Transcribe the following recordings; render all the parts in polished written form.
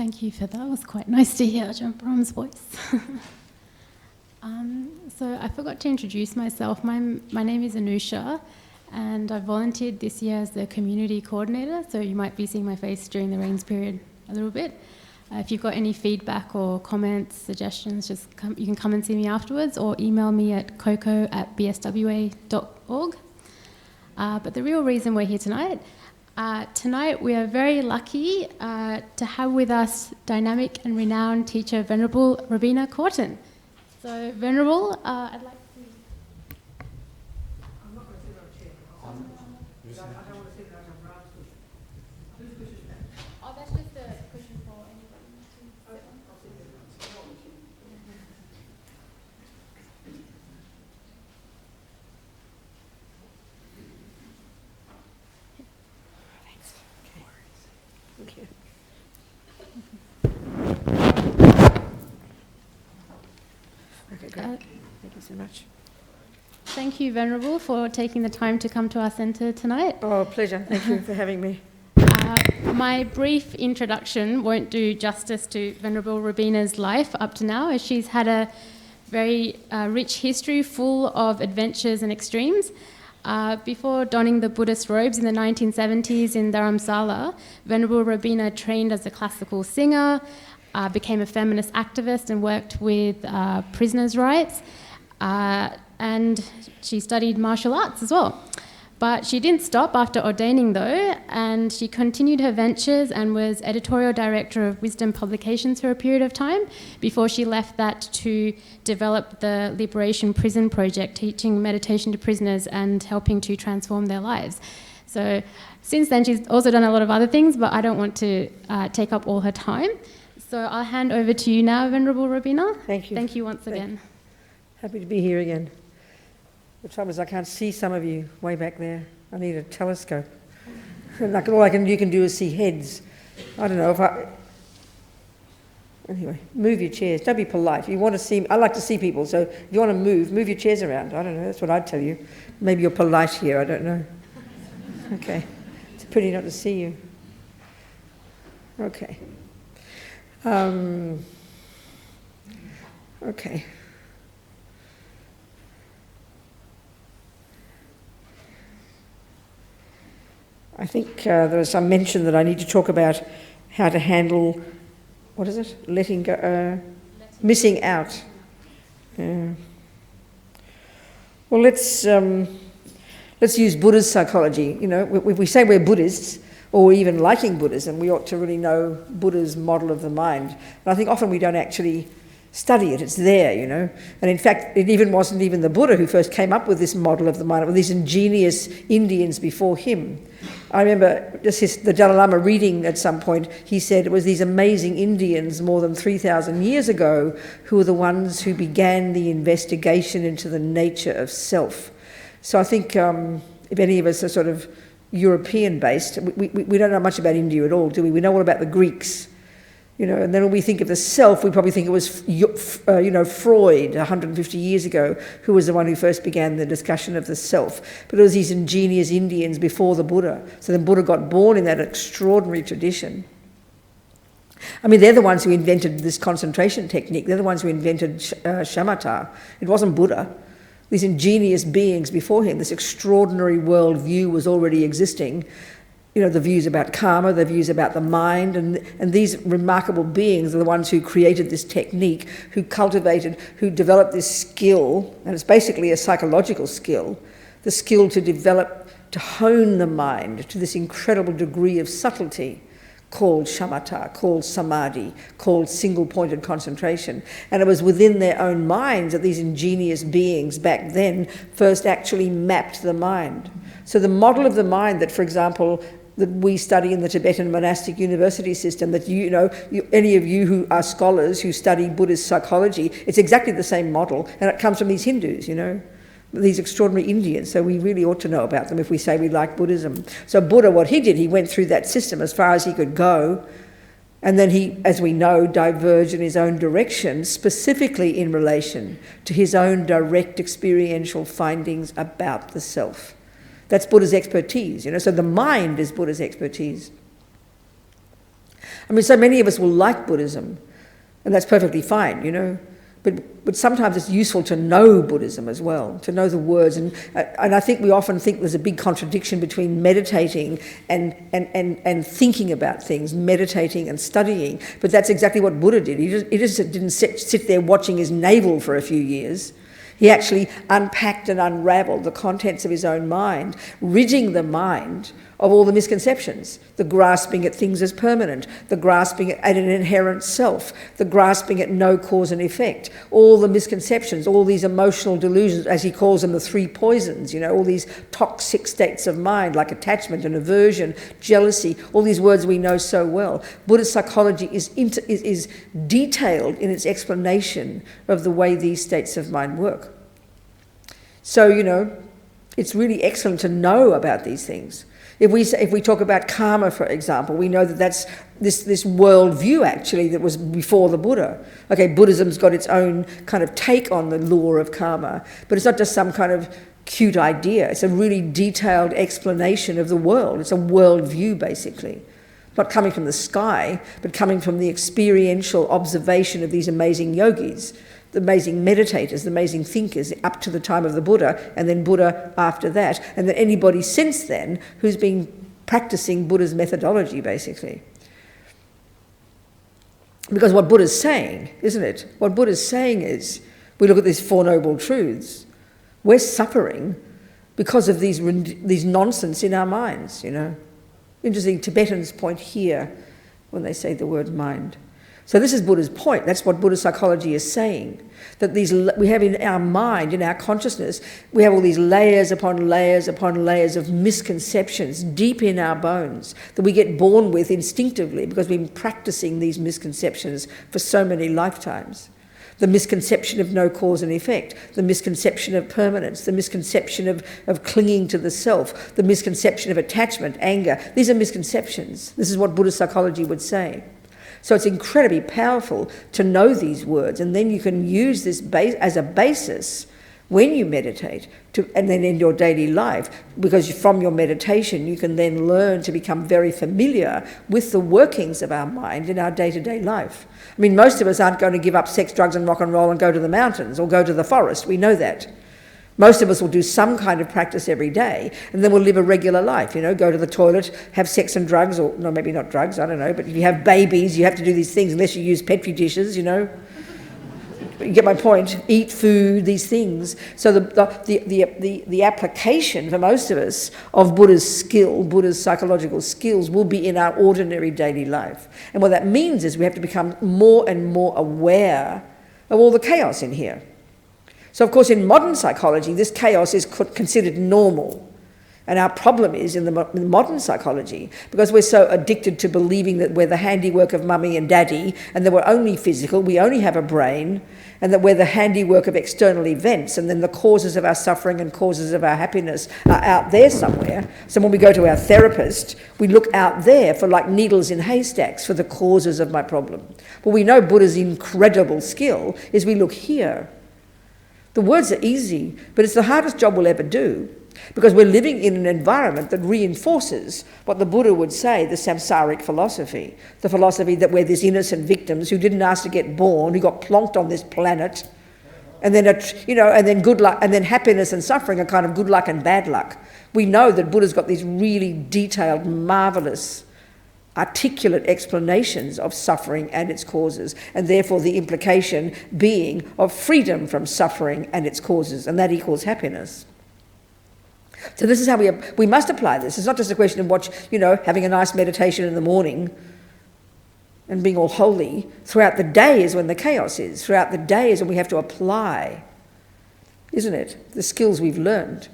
Thank you for that. It was quite nice to hear Ajahn Brahm's voice. So I forgot to introduce myself. My name is Anusha, and I volunteered this year as the community coordinator, so you might be seeing my face during the rains period a little bit. If you've got any feedback or comments, suggestions, you can come and see me afterwards or email me at coco@bswa.org. But the real reason we're here tonight we are very lucky to have with us dynamic and renowned teacher Venerable Robina Courtin. So Venerable, I'd like to... I'm not going to sit on a chair. I don't want to sit on a brass cushion. Whose cushion is that? Oh, that's just a cushion for anybody to sit on. I'll sit there. Thank you. Okay, great. Thank you so much. Thank you, Venerable, for taking the time to come to our centre tonight. Oh, pleasure. Thank you for having me. My brief introduction won't do justice to Venerable Robina's life up to now, as she's had a very rich history full of adventures and extremes. Before donning the Buddhist robes in the 1970s in Dharamsala, Venerable Robina trained as a classical singer, became a feminist activist and worked with prisoners' rights, and she studied martial arts as well. But she didn't stop after ordaining though, and she continued her ventures and was editorial director of Wisdom Publications for a period of time before she left that to develop the Liberation Prison Project, teaching meditation to prisoners and helping to transform their lives. So since then she's also done a lot of other things, but I don't want to take up all her time. So I'll hand over to you now, Venerable Robina. Thank you. Thank you once again. Happy to be here again. The trouble is I can't see some of you way back there. I need a telescope. Like all you can do is see heads. I don't know if I... Anyway, move your chairs. Don't be polite. If you want to see... I like to see people, so if you want to move your chairs around. I don't know, that's what I'd tell you. Maybe you're polite here, I don't know. Okay. It's pretty not to see you. Okay. Okay. I think there was some mention that I need to talk about how to handle, what is it? Letting go, missing out. Well, let's use Buddha's psychology. You know, if we say we're Buddhists, or even liking Buddhism, we ought to really know Buddha's model of the mind. And I think often we don't actually study it, it's there, you know. And in fact, it even wasn't even the Buddha who first came up with this model of the mind, with these ingenious Indians before him. I remember the Dalai Lama reading at some point, he said it was these amazing Indians more than 3,000 years ago who were the ones who began the investigation into the nature of self. So I think if any of us are sort of European-based, we don't know much about India at all, do we? We know all about the Greeks, you know, and then when we think of the self, we probably think it was, Freud 150 years ago, who was the one who first began the discussion of the self. But it was these ingenious Indians before the Buddha. So the Buddha got born in that extraordinary tradition. I mean, they're the ones who invented this concentration technique. They're the ones who invented shamatha. It wasn't Buddha. These ingenious beings before him, this extraordinary world view was already existing. You know, the views about karma, the views about the mind, and these remarkable beings are the ones who created this technique, who developed this skill, and it's basically a psychological skill, the skill to hone the mind to this incredible degree of subtlety, called shamatha, called samadhi, called single-pointed concentration. And it was within their own minds that these ingenious beings back then first actually mapped the mind. So the model of the mind that, for example, that we study in the Tibetan monastic university system, that any of you who are scholars who study Buddhist psychology, it's exactly the same model, and it comes from these Hindus, you know, these extraordinary Indians. So we really ought to know about them if we say we like Buddhism. So Buddha, what he did, he went through that system as far as he could go, and then he, as we know, diverged in his own direction, specifically in relation to his own direct experiential findings about the self. That's Buddha's expertise, you know, so the mind is Buddha's expertise. I mean, so many of us will like Buddhism, and that's perfectly fine, but sometimes it's useful to know Buddhism as well, to know the words. And I think we often think there's a big contradiction between meditating and thinking about things, meditating and studying. But that's exactly what Buddha did. He just didn't sit there watching his navel for a few years. He actually unpacked and unravelled the contents of his own mind, ridding the mind of all the misconceptions, the grasping at things as permanent, the grasping at an inherent self, the grasping at no cause and effect, all the misconceptions, all these emotional delusions, as he calls them, the three poisons, all these toxic states of mind like attachment and aversion, jealousy, all these words we know so well. Buddhist psychology is detailed in its explanation of the way these states of mind work. So, it's really excellent to know about these things. If we talk about karma, for example, we know that that's this world view actually that was before the Buddha. Okay, Buddhism's got its own kind of take on the law of karma, but it's not just some kind of cute idea. It's a really detailed explanation of the world. It's a world view, basically. Not coming from the sky, but coming from the experiential observation of these amazing yogis, the amazing meditators, the amazing thinkers up to the time of the Buddha, and then Buddha after that, and then anybody since then who's been practicing Buddha's methodology, basically. Because what Buddha's saying, isn't it? What Buddha's saying is, we look at these Four Noble Truths, we're suffering because of these nonsense in our minds, Interesting Tibetans point here when they say the word mind. So this is Buddha's point. That's what Buddhist psychology is saying. That we have in our mind, in our consciousness, we have all these layers upon layers upon layers of misconceptions deep in our bones that we get born with instinctively because we've been practicing these misconceptions for so many lifetimes. The misconception of no cause and effect, the misconception of permanence, the misconception of clinging to the self, the misconception of attachment, anger. These are misconceptions. This is what Buddhist psychology would say. So it's incredibly powerful to know these words, and then you can use this as a basis when you meditate, and then in your daily life, because from your meditation you can then learn to become very familiar with the workings of our mind in our day-to-day life. I mean, most of us aren't going to give up sex, drugs and rock and roll and go to the mountains or go to the forest. We know that. Most of us will do some kind of practice every day, and then we'll live a regular life, go to the toilet, have sex and drugs, or no, maybe not drugs, I don't know, but if you have babies, you have to do these things unless you use Petri dishes, You get my point. Eat food, these things. So the application for most of us of Buddha's psychological skills will be in our ordinary daily life. And what that means is we have to become more and more aware of all the chaos in here. So, of course, in modern psychology, this chaos is considered normal. And our problem is in the modern psychology, because we're so addicted to believing that we're the handiwork of mummy and daddy, and that we're only physical, we only have a brain, and that we're the handiwork of external events, and then the causes of our suffering and causes of our happiness are out there somewhere. So when we go to our therapist, we look out there for like needles in haystacks for the causes of my problem. But we know Buddha's incredible skill is we look here. The words are easy, but it's the hardest job we'll ever do, because we're living in an environment that reinforces what the Buddha would say, the samsaric philosophy, the philosophy that we're these innocent victims who didn't ask to get born, who got plonked on this planet, and then and then good luck, and then happiness and suffering are kind of good luck and bad luck. We know that Buddha's got these really detailed, marvelous, articulate explanations of suffering and its causes, and therefore the implication being of freedom from suffering and its causes, and that equals happiness. So this is how we must apply this. It's not just a question of having a nice meditation in the morning and being all holy. Throughout the day is when the chaos is. Throughout the day is when we have to apply, isn't it, the skills we've learned.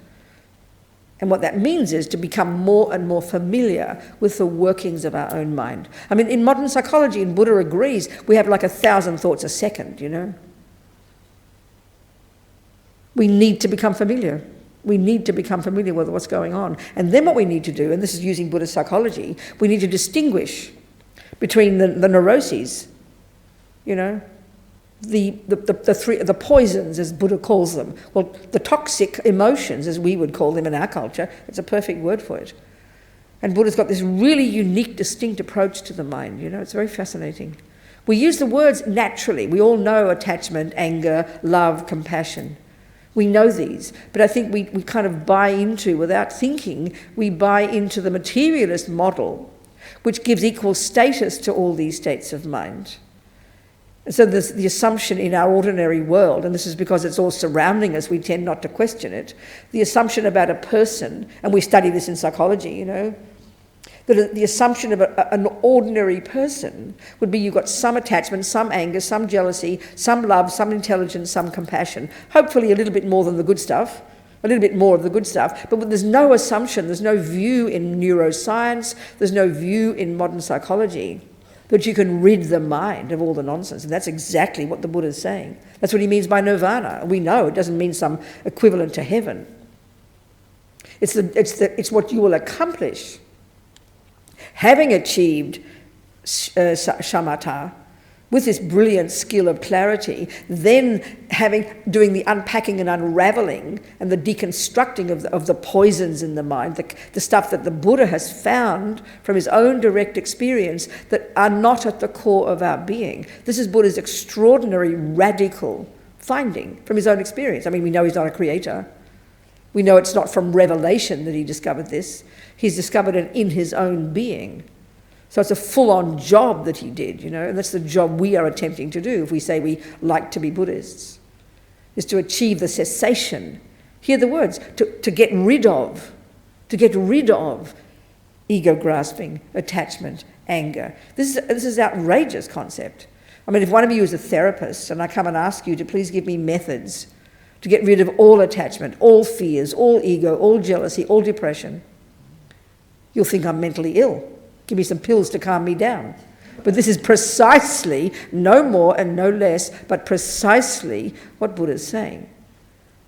And what that means is to become more and more familiar with the workings of our own mind. I mean, in modern psychology, and Buddha agrees, we have like 1,000 thoughts a second, We need to become familiar. We need to become familiar with what's going on. And then what we need to do, and this is using Buddhist psychology, we need to distinguish between the neuroses, the poisons, as Buddha calls them. Well, the toxic emotions, as we would call them in our culture, it's a perfect word for it. And Buddha's got this really unique, distinct approach to the mind, it's very fascinating. We use the words naturally. We all know attachment, anger, love, compassion. We know these, but I think we kind of buy into, without thinking, we buy into the materialist model, which gives equal status to all these states of mind. And so there's the assumption in our ordinary world, and this is because it's all surrounding us, we tend not to question it, the assumption about a person, and we study this in psychology, that the assumption of an ordinary person would be you've got some attachment, some anger, some jealousy, some love, some intelligence, some compassion. Hopefully a little bit more than the good stuff, a little bit more of the good stuff. But there's no assumption, there's no view in neuroscience, there's no view in modern psychology that you can rid the mind of all the nonsense. And that's exactly what the Buddha is saying. That's what he means by nirvana. We know it doesn't mean some equivalent to heaven. It's what you will accomplish. Having achieved shamatha, with this brilliant skill of clarity, then doing the unpacking and unravelling and the deconstructing of the poisons in the mind, the stuff that the Buddha has found from his own direct experience that are not at the core of our being. This is Buddha's extraordinary, radical finding from his own experience. I mean, we know he's not a creator. We know it's not from revelation that he discovered this. He's discovered it in his own being. So it's a full-on job that he did, and that's the job we are attempting to do if we say we like to be Buddhists, is to achieve the cessation. Hear the words, to get rid of ego-grasping, attachment, anger. This is an outrageous concept. I mean, if one of you is a therapist and I come and ask you to please give me methods to get rid of all attachment, all fears, all ego, all jealousy, all depression, you'll think I'm mentally ill. Give me some pills to calm me down. But this is precisely, no more and no less, but precisely what Buddha's saying.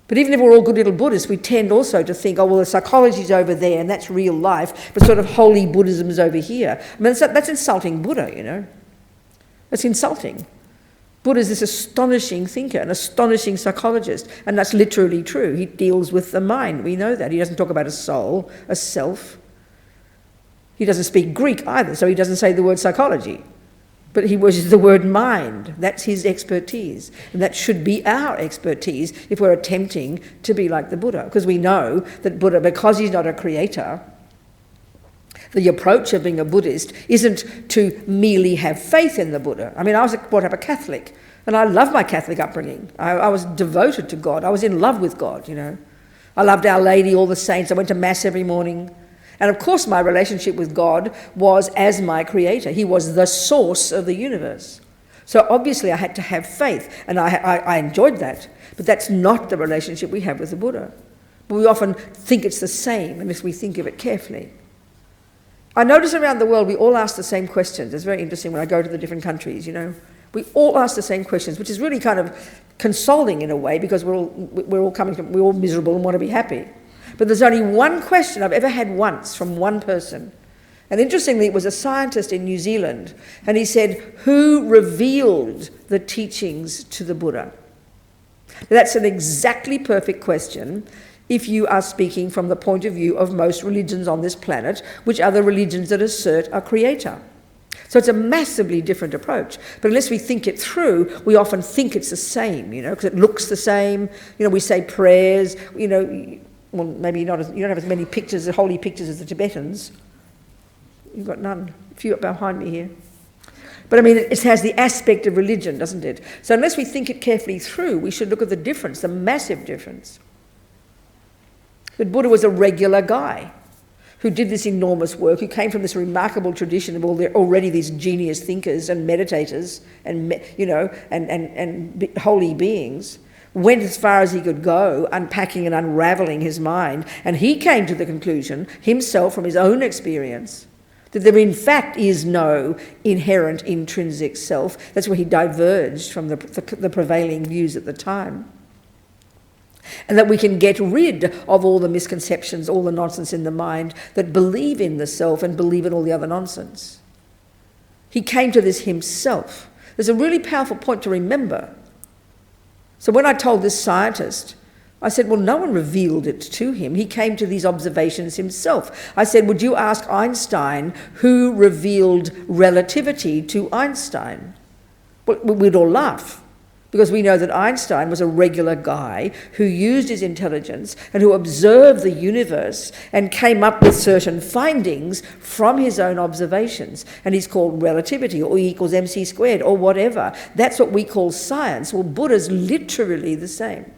But even if we're all good little Buddhists, we tend also to think, oh, well, the psychology's over there and that's real life, but sort of holy Buddhism's over here. I mean, that's insulting Buddha, That's insulting. Buddha's this astonishing thinker, an astonishing psychologist, and that's literally true. He deals with the mind. We know that. He doesn't talk about a soul, a self. He doesn't speak Greek either, so he doesn't say the word psychology. But he uses the word mind. That's his expertise. And that should be our expertise if we're attempting to be like the Buddha. Because we know that Buddha, because he's not a creator, the approach of being a Buddhist isn't to merely have faith in the Buddha. I mean, I was brought up a Catholic, and I love my Catholic upbringing. I was devoted to God. I was in love with God, I loved Our Lady, all the saints. I went to Mass every morning. And of course my relationship with God was as my creator. He was the source of the universe. So obviously I had to have faith, and I enjoyed that. But that's not the relationship we have with the Buddha. But we often think it's the same unless we think of it carefully. I notice around the world we all ask the same questions. It's very interesting when I go to the different countries, We all ask the same questions, which is really kind of consoling in a way, because we're all miserable and want to be happy. But there's only one question I've ever had once from one person. And interestingly, it was a scientist in New Zealand. And he said, who revealed the teachings to the Buddha? That's an exactly perfect question if you are speaking from the point of view of most religions on this planet, which are the religions that assert a creator. So it's a massively different approach. But unless we think it through, we often think it's the same, because it looks the same. We say prayers, well, maybe you don't have as many pictures, holy pictures as the Tibetans. You've got none. A few up behind me here. But I mean, it has the aspect of religion, doesn't it? So unless we think it carefully through, we should look at the difference, the massive difference. But Buddha was a regular guy who did this enormous work, who came from this remarkable tradition of already these genius thinkers and meditators and holy beings. Went as far as he could go, unpacking and unravelling his mind, and he came to the conclusion, himself from his own experience, that there in fact is no inherent intrinsic self. That's where he diverged from the prevailing views at the time. And that we can get rid of all the misconceptions, all the nonsense in the mind that believe in the self and believe in all the other nonsense. He came to this himself. There's a really powerful point to remember. So when I told this scientist I said, well, no one revealed it to him. He came to these observations himself. I said, would you ask Einstein who revealed relativity to Einstein? Well, we'd all laugh, because we know that Einstein was a regular guy who used his intelligence and who observed the universe and came up with certain findings from his own observations. And he's called relativity, or E equals mc squared, or whatever. That's what we call science. Well, Buddha's literally the same.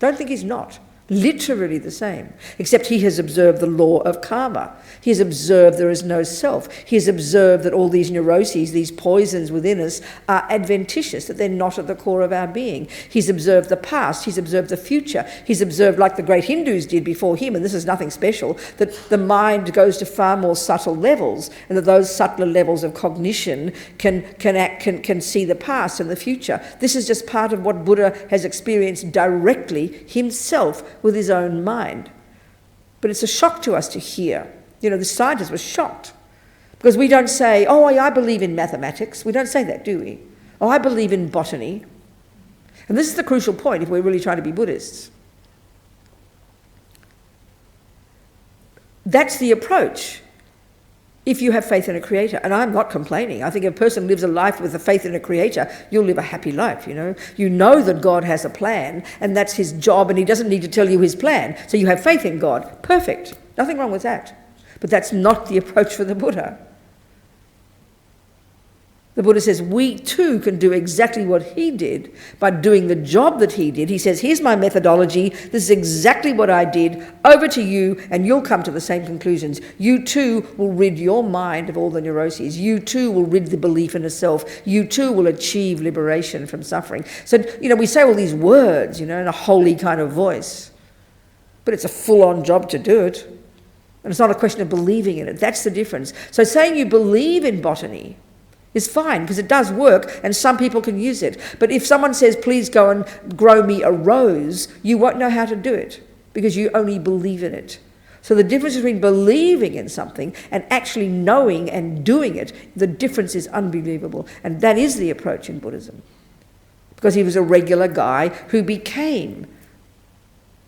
Don't think he's not. Literally the same, except he has observed the law of karma. He has observed there is no self. He has observed that all these neuroses, these poisons within us, are adventitious, that they're not at the core of our being. He's observed the past. He's observed the future. He's observed, like the great Hindus did before him, and this is nothing special, that the mind goes to far more subtle levels, and that those subtler levels of cognition can see the past and the future. This is just part of what Buddha has experienced directly himself with his own mind. But it's a shock to us to hear. You know, the scientist was shocked, because we don't say, oh, I believe in mathematics. We don't say that, do we? Oh, I believe in botany. And this is the crucial point if we're really trying to be Buddhists. That's the approach if you have faith in a creator. And I'm not complaining. I think if a person lives a life with a faith in a creator, you'll live a happy life, you know. You know that God has a plan, and that's his job, and he doesn't need to tell you his plan. So you have faith in God. Perfect. Nothing wrong with that. But that's not the approach for the Buddha. The Buddha says we too can do exactly what he did by doing the job that he did. He says, here's my methodology. This is exactly what I did. Over to you, and you'll come to the same conclusions. You too will rid your mind of all the neuroses. You too will rid the belief in a self. You too will achieve liberation from suffering. So, you know, we say all these words, you know, in a holy kind of voice, but it's a full-on job to do it. And it's not a question of believing in it. That's the difference. So saying you believe in botany is fine, because it does work and some people can use it. But if someone says, please go and grow me a rose, you won't know how to do it, because you only believe in it. So the difference between believing in something and actually knowing and doing it, the difference is unbelievable. And that is the approach in Buddhism. Because he was a regular guy who became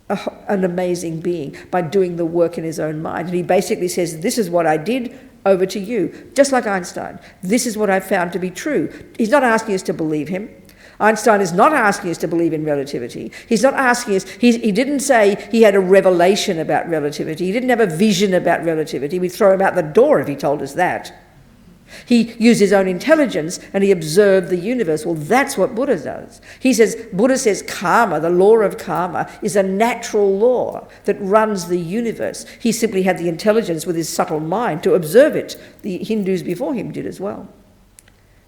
an amazing being by doing the work in his own mind. And he basically says, this is what I did, over to you. Just like Einstein. This is what I found to be true. He's not asking us to believe him. Einstein is not asking us to believe in relativity. He's not asking us, he didn't say he had a revelation about relativity. He didn't have a vision about relativity. We'd throw him out the door if he told us that. He used his own intelligence and he observed the universe. Well, that's what Buddha does. Buddha says karma, the law of karma, is a natural law that runs the universe. He simply had the intelligence with his subtle mind to observe it. The Hindus before him did as well.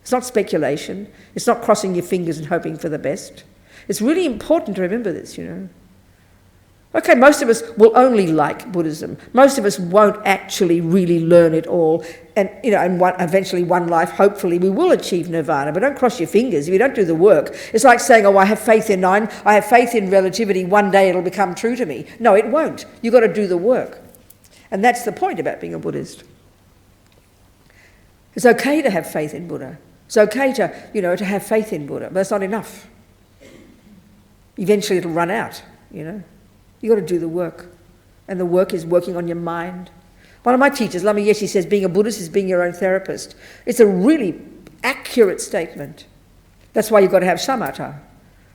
It's not speculation. It's not crossing your fingers and hoping for the best. It's really important to remember this, you know. Okay, most of us will only like Buddhism. Most of us won't actually really learn it all. And, you know, eventually one life, hopefully, we will achieve nirvana. But don't cross your fingers if you don't do the work. It's like saying, oh, I have faith in relativity, one day it'll become true to me. No, it won't. You've got to do the work. And that's the point about being a Buddhist. It's okay to have faith in Buddha. It's okay to have faith in Buddha, but that's not enough. Eventually it'll run out, you know. You've got to do the work. And the work is working on your mind. One of my teachers, Lama Yeshe, says being a Buddhist is being your own therapist. It's a really accurate statement. That's why you've got to have samatha.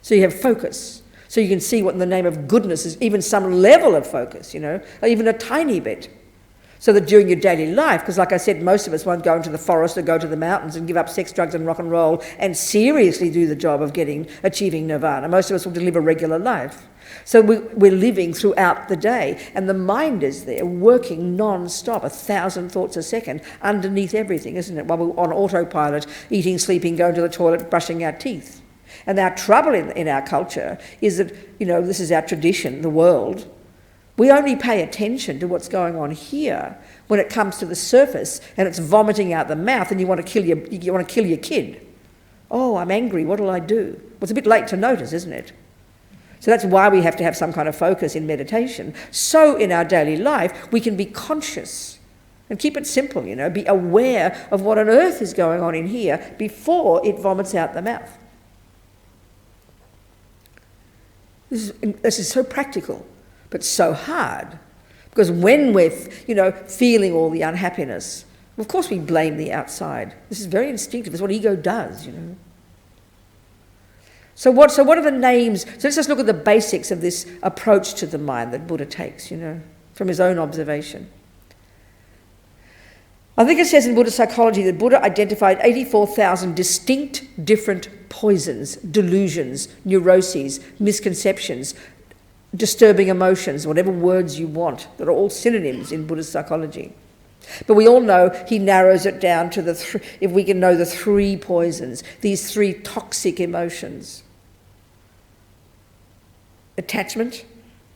So you have focus. So you can see what in the name of goodness is even some level of focus, you know, or even a tiny bit. So that during your daily life, because like I said, most of us won't go into the forest or go to the mountains and give up sex, drugs and rock and roll and seriously do the job of achieving nirvana. Most of us will live a regular life. So we're living throughout the day, and the mind is there working non-stop, 1,000 thoughts a second, underneath everything, isn't it? While we're on autopilot, eating, sleeping, going to the toilet, brushing our teeth. And our trouble in our culture is that, you know, this is our tradition, the world. We only pay attention to what's going on here when it comes to the surface and it's vomiting out the mouth and you want to kill your kid. Oh, I'm angry, what'll I do? Well, it's a bit late to notice, isn't it? So that's why we have to have some kind of focus in meditation. So in our daily life, we can be conscious and keep it simple, you know, be aware of what on earth is going on in here before it vomits out the mouth. This is so practical, but so hard. Because when we're, feeling all the unhappiness, of course we blame the outside. This is very instinctive. It's what ego does, So what are the names? So let's just look at the basics of this approach to the mind that Buddha takes, from his own observation. I think it says in Buddhist psychology that Buddha identified 84,000 distinct different poisons, delusions, neuroses, misconceptions, disturbing emotions, whatever words you want, that are all synonyms in Buddhist psychology. But we all know he narrows it down to if we can know the 3 poisons, these 3 toxic emotions. Attachment,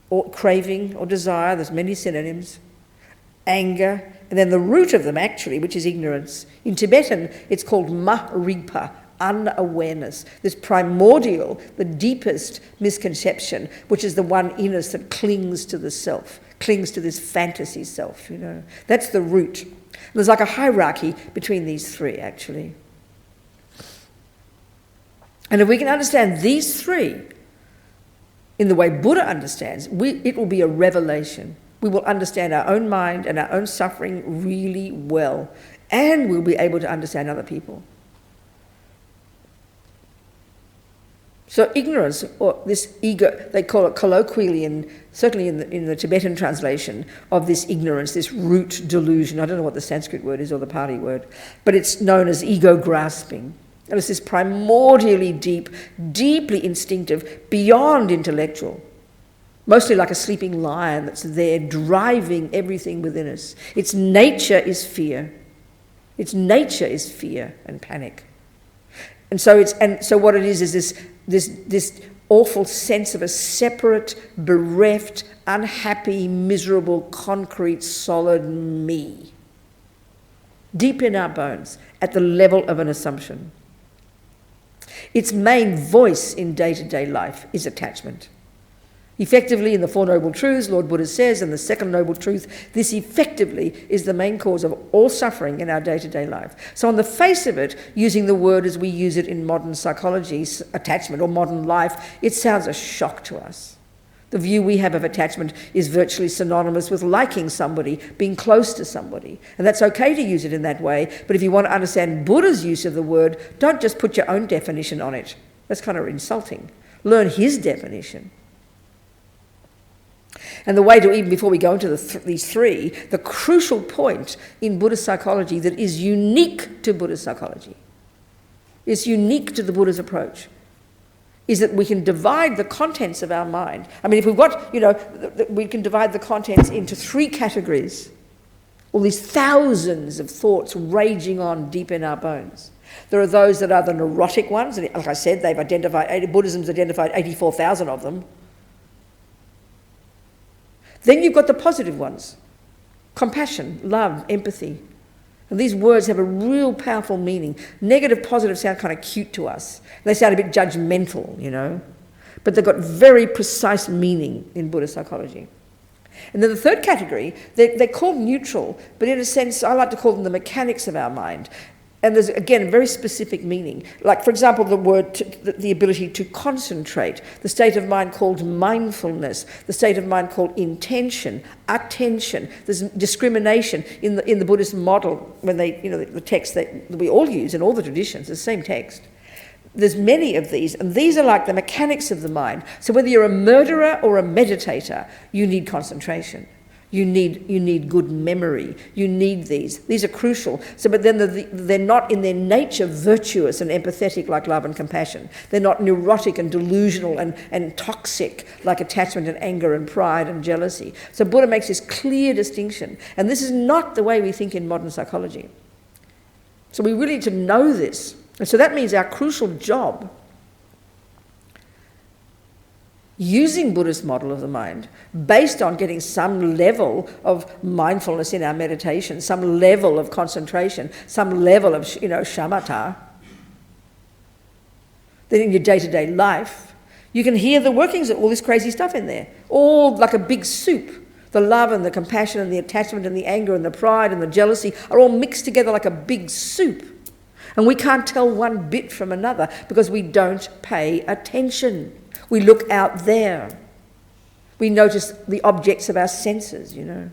or craving, or desire, there's many synonyms. Anger, and then the root of them actually, which is ignorance. In Tibetan, it's called ma-rigpa, unawareness, this primordial, the deepest misconception, which is the one in us that clings to the self, clings to this fantasy self, That's the root. And there's like a hierarchy between these 3, actually. And if we can understand these 3 in the way Buddha understands, it will be a revelation. We will understand our own mind and our own suffering really well, and we'll be able to understand other people. So ignorance, or this ego, they call it colloquially, certainly in the Tibetan translation, of this ignorance, this root delusion. I don't know what the Sanskrit word is or the Pali word, but it's known as ego grasping. And it's this primordially deep, deeply instinctive, beyond intellectual, mostly like a sleeping lion that's there driving everything within us. Its nature is fear. Its nature is fear and panic. And so what it is this awful sense of a separate, bereft, unhappy, miserable, concrete, solid me. Deep in our bones, at the level of an assumption. Its main voice in day-to-day life is attachment. Effectively, in the Four Noble Truths, Lord Buddha says, and the second noble truth, this effectively is the main cause of all suffering in our day-to-day life. So on the face of it, using the word as we use it in modern psychology, attachment, or modern life, it sounds a shock to us. The view we have of attachment is virtually synonymous with liking somebody, being close to somebody. And that's okay to use it in that way, but if you want to understand Buddha's use of the word, don't just put your own definition on it. That's kind of insulting. Learn his definition. And the way to, even before we go into these 3, the crucial point in Buddhist psychology that is unique to Buddhist psychology, is unique to the Buddha's approach, is that we can divide the contents of our mind. I mean, if we've got, we can divide the contents into 3 categories. All these thousands of thoughts raging on deep in our bones. There are those that are the neurotic ones, and like I said, Buddhism's identified 84,000 of them. Then you've got the positive ones. Compassion, love, empathy. And these words have a real powerful meaning. Negative, positive sound kind of cute to us. They sound a bit judgmental, But they've got very precise meaning in Buddhist psychology. And then the third category, they're called neutral, but in a sense, I like to call them the mechanics of our mind. And there's, again, a very specific meaning. Like, for example, the ability to concentrate, the state of mind called mindfulness, the state of mind called intention, attention. There's discrimination in the Buddhist model, when the text that we all use in all the traditions, the same text. There's many of these, and these are like the mechanics of the mind. So whether you're a murderer or a meditator, you need concentration. You need good memory. You need these. These are crucial. So, but then they're not in their nature virtuous and empathetic like love and compassion. They're not neurotic and delusional and toxic like attachment and anger and pride and jealousy. So Buddha makes this clear distinction. And this is not the way we think in modern psychology. So we really need to know this. And so that means our crucial job, using Buddhist model of the mind, based on getting some level of mindfulness in our meditation, some level of concentration, some level of, shamatha, then in your day-to-day life, you can hear the workings of all this crazy stuff in there, all like a big soup. The love and the compassion and the attachment and the anger and the pride and the jealousy are all mixed together like a big soup. And we can't tell one bit from another because we don't pay attention. We look out there. We notice the objects of our senses, you know.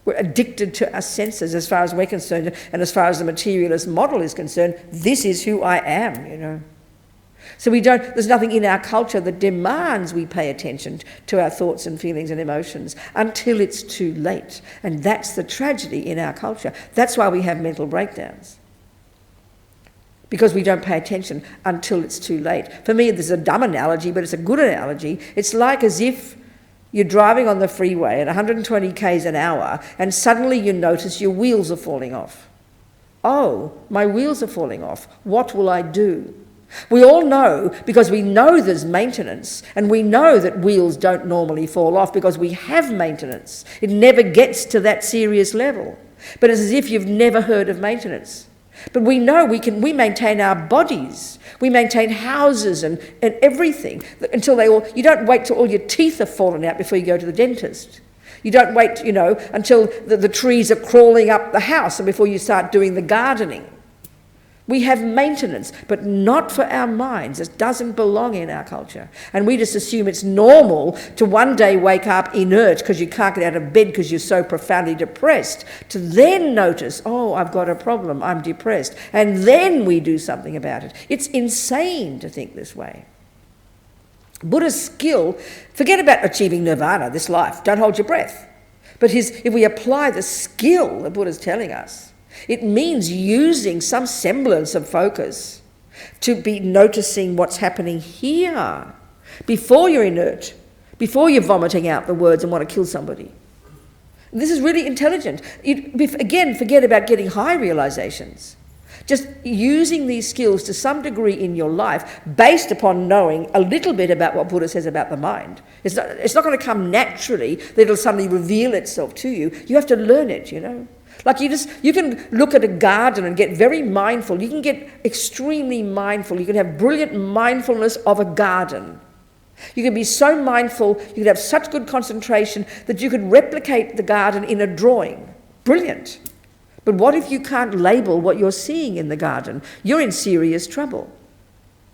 We're addicted to our senses as far as we're concerned, and as far as the materialist model is concerned, this is who I am, you know. So there's nothing in our culture that demands we pay attention to our thoughts and feelings and emotions until it's too late. And that's the tragedy in our culture. That's why we have mental breakdowns. Because we don't pay attention until it's too late. For me, there's a dumb analogy, but it's a good analogy. It's like as if you're driving on the freeway at 120 k's an hour and suddenly you notice your wheels are falling off. Oh, my wheels are falling off. What will I do? We all know, because we know there's maintenance, and we know that wheels don't normally fall off because we have maintenance. It never gets to that serious level. But it's as if you've never heard of maintenance. But we know we maintain our bodies, we maintain houses and everything until you don't wait till all your teeth are fallen out before you go to the dentist. You don't wait, until the trees are crawling up the house and before you start doing the gardening. We have maintenance, but not for our minds. It doesn't belong in our culture. And we just assume it's normal to one day wake up inert because you can't get out of bed because you're so profoundly depressed, to then notice, oh, I've got a problem, I'm depressed. And then we do something about it. It's insane to think this way. Buddha's skill, forget about achieving nirvana, this life, don't hold your breath. But if we apply the skill that Buddha's telling us, it means using some semblance of focus to be noticing what's happening here before you're inert, before you're vomiting out the words and want to kill somebody. This is really intelligent. Again, forget about getting high realizations. Just using these skills to some degree in your life based upon knowing a little bit about what Buddha says about the mind. It's not going to come naturally that it'll suddenly reveal itself to you. You have to learn it, you know. Like you can look at a garden and get very mindful. You can get extremely mindful. You can have brilliant mindfulness of a garden. You can be so mindful, you can have such good concentration that you could replicate the garden in a drawing. Brilliant. But what if you can't label what you're seeing in the garden? You're in serious trouble.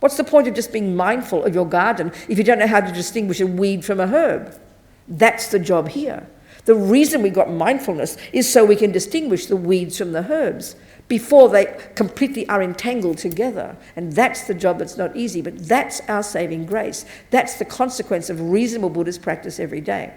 What's the point of just being mindful of your garden if you don't know how to distinguish a weed from a herb? That's the job here. The reason we got mindfulness is so we can distinguish the weeds from the herbs before they completely are entangled together. And that's the job that's not easy, but that's our saving grace. That's the consequence of reasonable Buddhist practice every day.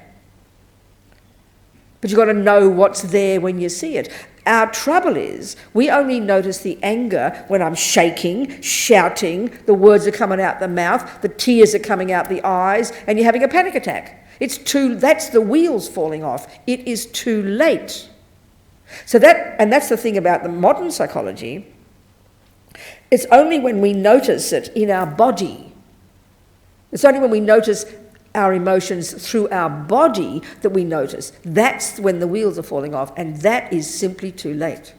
But you've got to know what's there when you see it. Our trouble is we only notice the anger when I'm shaking, shouting, the words are coming out the mouth, the tears are coming out the eyes, and you're having a panic attack. That's the wheels falling off. It is too late. That's the thing about the modern psychology. It's only when we notice it in our body. It's only when we notice our emotions through our body that we notice. That's when the wheels are falling off, and that is simply too late.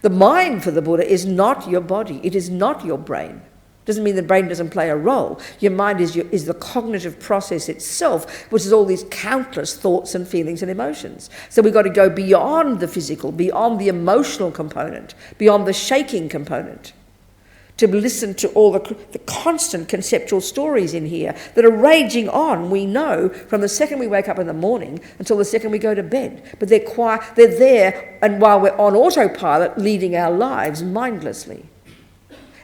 The mind for the Buddha is not your body. It is not your brain. Doesn't mean the brain doesn't play a role. Your mind is the cognitive process itself, which is all these countless thoughts and feelings and emotions. So we've got to go beyond the physical, beyond the emotional component, beyond the shaking component, to listen to all the constant conceptual stories in here that are raging on, we know, from the second we wake up in the morning until the second we go to bed. But they're there, and while we're on autopilot, leading our lives mindlessly.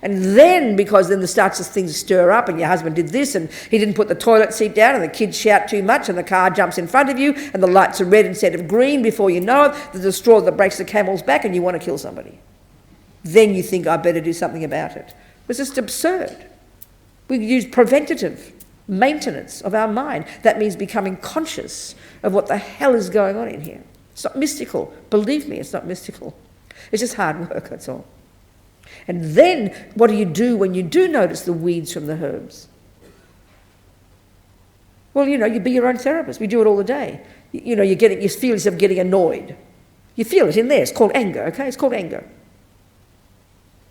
And then, because then things stir up, and your husband did this, and he didn't put the toilet seat down, and the kids shout too much, and the car jumps in front of you, and the lights are red instead of green, before you know it, there's a straw that breaks the camel's back, and you want to kill somebody. Then you think, I better do something about it. It's just absurd. We use preventative maintenance of our mind. That means becoming conscious of what the hell is going on in here. It's not mystical. Believe me, it's not mystical. It's just hard work, that's all. And then, what do you do when you do notice the weeds from the herbs? Well, you be your own therapist. We do it all the day. You feel yourself getting annoyed. You feel it in there. It's called anger, okay? It's called anger.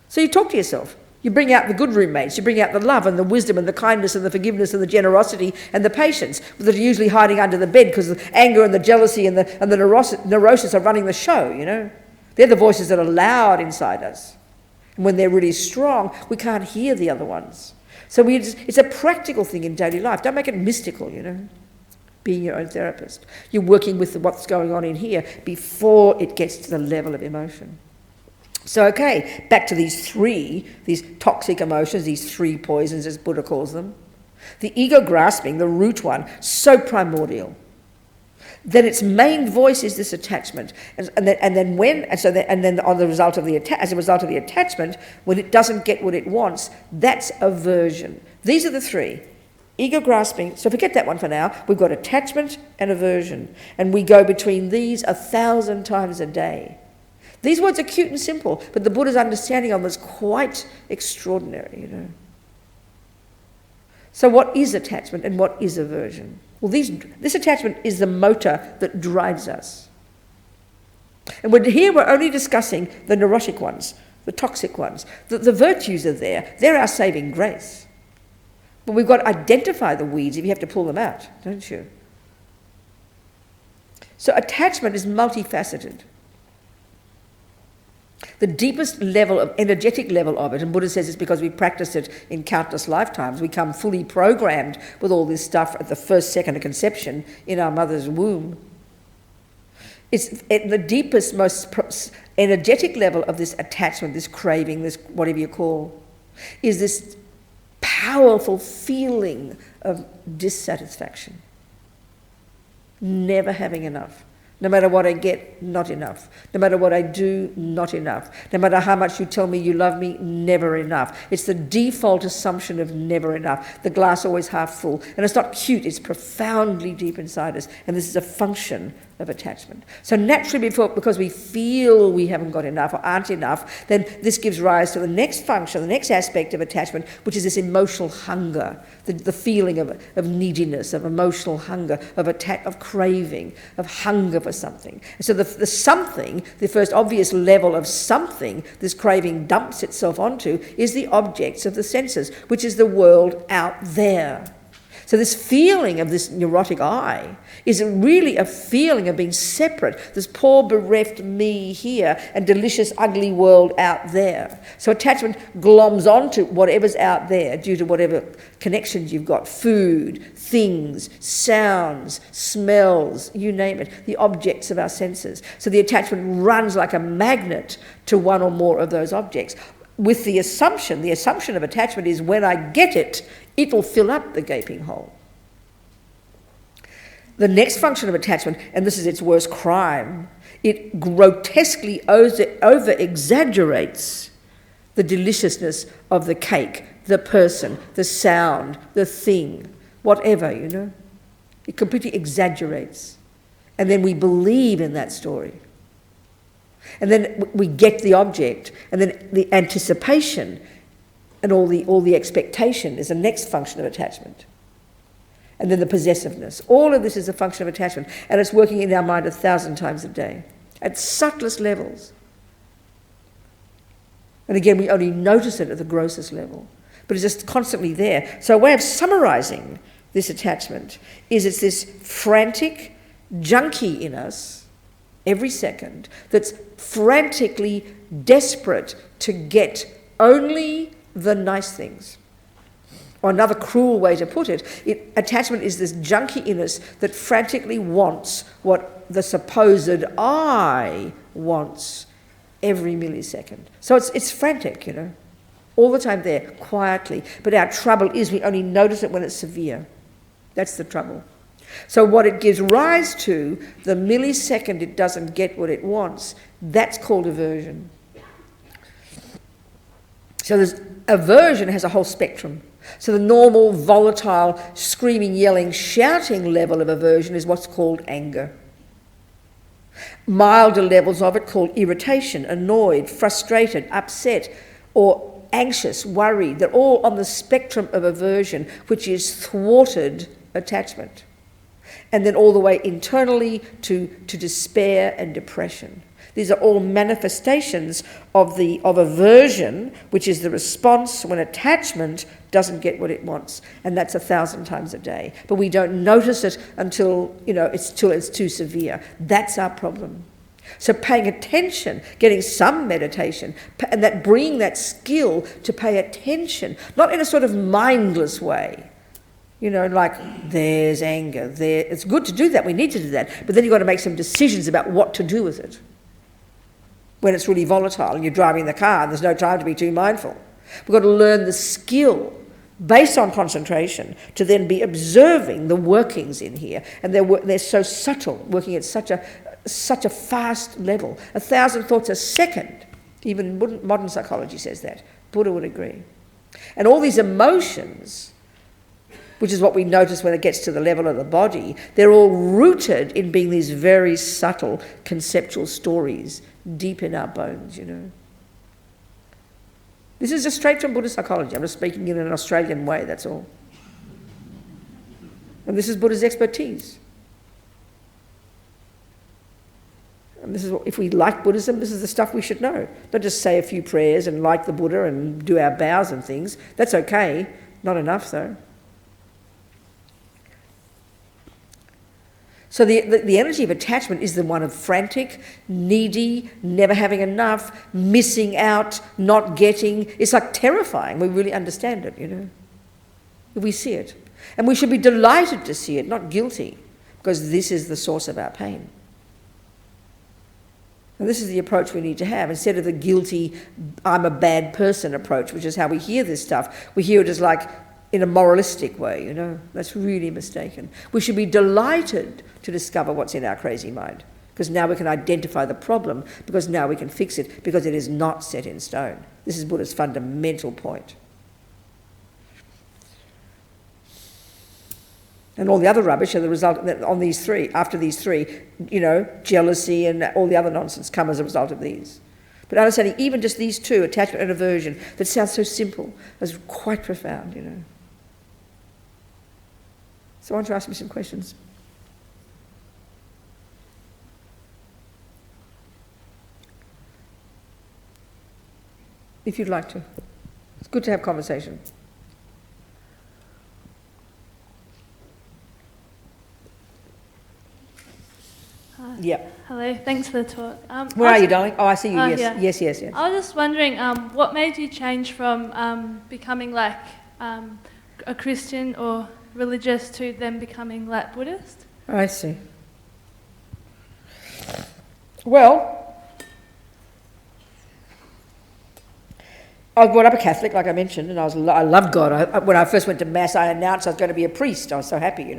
So you talk to yourself. You bring out the good roommates. You bring out the love and the wisdom and the kindness and the forgiveness and the generosity and the patience that are usually hiding under the bed because the anger and the jealousy and the neurosis are running the show, They're the voices that are loud inside us. And when they're really strong, we can't hear the other ones. So it's a practical thing in daily life. Don't make it mystical, you know, being your own therapist. You're working with what's going on in here before it gets to the level of emotion. So, okay, back to these toxic emotions, these three poisons, as Buddha calls them. The ego grasping, the root one, so primordial. Then its main voice is this attachment, as a result of the attachment, when it doesn't get what it wants, that's aversion. These are the three. Ego grasping, so forget that one for now. We've got attachment and aversion, and we go between these 1,000 times a day. These words are cute and simple, but the Buddha's understanding of them is quite extraordinary, you know. So what is attachment and what is aversion? Well, this attachment is the motor that drives us. And here we're only discussing the neurotic ones, the toxic ones. The virtues are there. They're our saving grace. But we've got to identify the weeds if you have to pull them out, don't you? So attachment is multifaceted. The deepest level of energetic level of it, and Buddha says it's because we practiced it in countless lifetimes, we come fully programmed with all this stuff at the first second of conception in our mother's womb. It's at the deepest, most energetic level of this attachment, this craving, this whatever you call, is this powerful feeling of dissatisfaction. Never having enough. No matter what I get, not enough. No matter what I do, not enough. No matter how much you tell me you love me, never enough. It's the default assumption of never enough. The glass always half full. And it's not cute, it's profoundly deep inside us. And this is a function of attachment. So naturally, because we feel we haven't got enough or aren't enough, then this gives rise to the next function, the next aspect of attachment, which is this emotional hunger, the feeling of neediness, of emotional hunger, of craving, of hunger for something. And so the something, the first obvious level of something this craving dumps itself onto is the objects of the senses, which is the world out there. So this feeling of this neurotic I is really a feeling of being separate, this poor bereft me here and delicious ugly world out there. So attachment gloms onto whatever's out there due to whatever connections you've got, food, things, sounds, smells, you name it, the objects of our senses. So the attachment runs like a magnet to one or more of those objects. With the assumption of attachment is when I get it, it'll fill up the gaping hole. The next function of attachment, and this is its worst crime, it grotesquely over-exaggerates the deliciousness of the cake, the person, the sound, the thing, whatever, you know. It completely exaggerates. And then we believe in that story. And then we get the object, and then the anticipation and all the expectation is the next function of attachment. And then the possessiveness. All of this is a function of attachment, and it's working in our mind 1,000 times a day, at subtlest levels. And again, we only notice it at the grossest level, but it's just constantly there. So a way of summarising this attachment is it's this frantic junkie in us, every second, that's frantically desperate to get only the nice things. Or another cruel way to put it, attachment is this junkie in us that frantically wants what the supposed I wants every millisecond. So it's frantic, you know, all the time there, quietly. But our trouble is we only notice it when it's severe. That's the trouble. So what it gives rise to, the millisecond it doesn't get what it wants, that's called aversion. So aversion has a whole spectrum. So the normal, volatile, screaming, yelling, shouting level of aversion is what's called anger. Milder levels of it called irritation, annoyed, frustrated, upset, or anxious, worried. They're all on the spectrum of aversion, which is thwarted attachment. And then all the way internally to despair and depression. These are all manifestations of aversion, which is the response when attachment doesn't get what it wants. And that's 1,000 times a day. But we don't notice it until it's too severe. That's our problem. So paying attention, getting some meditation, and that bringing that skill to pay attention, not in a sort of mindless way, like there's anger, there. It's good to do that, we need to do that, but then you've got to make some decisions about what to do with it. When it's really volatile and you're driving the car and there's no time to be too mindful. We've got to learn the skill based on concentration to then be observing the workings in here. And they're so subtle, working at such a fast level. 1,000 thoughts a second. Even modern psychology says that. Buddha would agree. And all these emotions, which is what we notice when it gets to the level of the body, they're all rooted in being these very subtle conceptual stories deep in our bones, This is just straight from Buddhist psychology. I'm just speaking in an Australian way, that's all. And this is Buddha's expertise. And this is what, if we like Buddhism, this is the stuff we should know. Not just say a few prayers and like the Buddha and do our bows and things. That's okay. Not enough, though. So the energy of attachment is the one of frantic, needy, never having enough, missing out, not getting. It's like terrifying. We really understand it, If we see it. And we should be delighted to see it, not guilty, because this is the source of our pain. And this is the approach we need to have. Instead of the guilty, I'm a bad person approach, which is how we hear this stuff, we hear it as like in a moralistic way, That's really mistaken. We should be delighted to discover what's in our crazy mind, because now we can identify the problem, because now we can fix it, because it is not set in stone. This is Buddha's fundamental point. And all the other rubbish are the result on these three, after these three, jealousy and all the other nonsense come as a result of these. But understanding even just these two, attachment and aversion, that sounds so simple, is quite profound, So I want you to ask me some questions. If you'd like to. It's good to have conversation. Yeah. Hello, thanks for the talk. Where are you, darling? Oh, I see you, yes. Yeah. Yes. I was just wondering, what made you change from becoming like a Christian or religious to then becoming like Buddhist? I see. Well, I grew up a Catholic, like I mentioned, and I loved God. When I first went to Mass, I announced I was going to be a priest. I was so happy,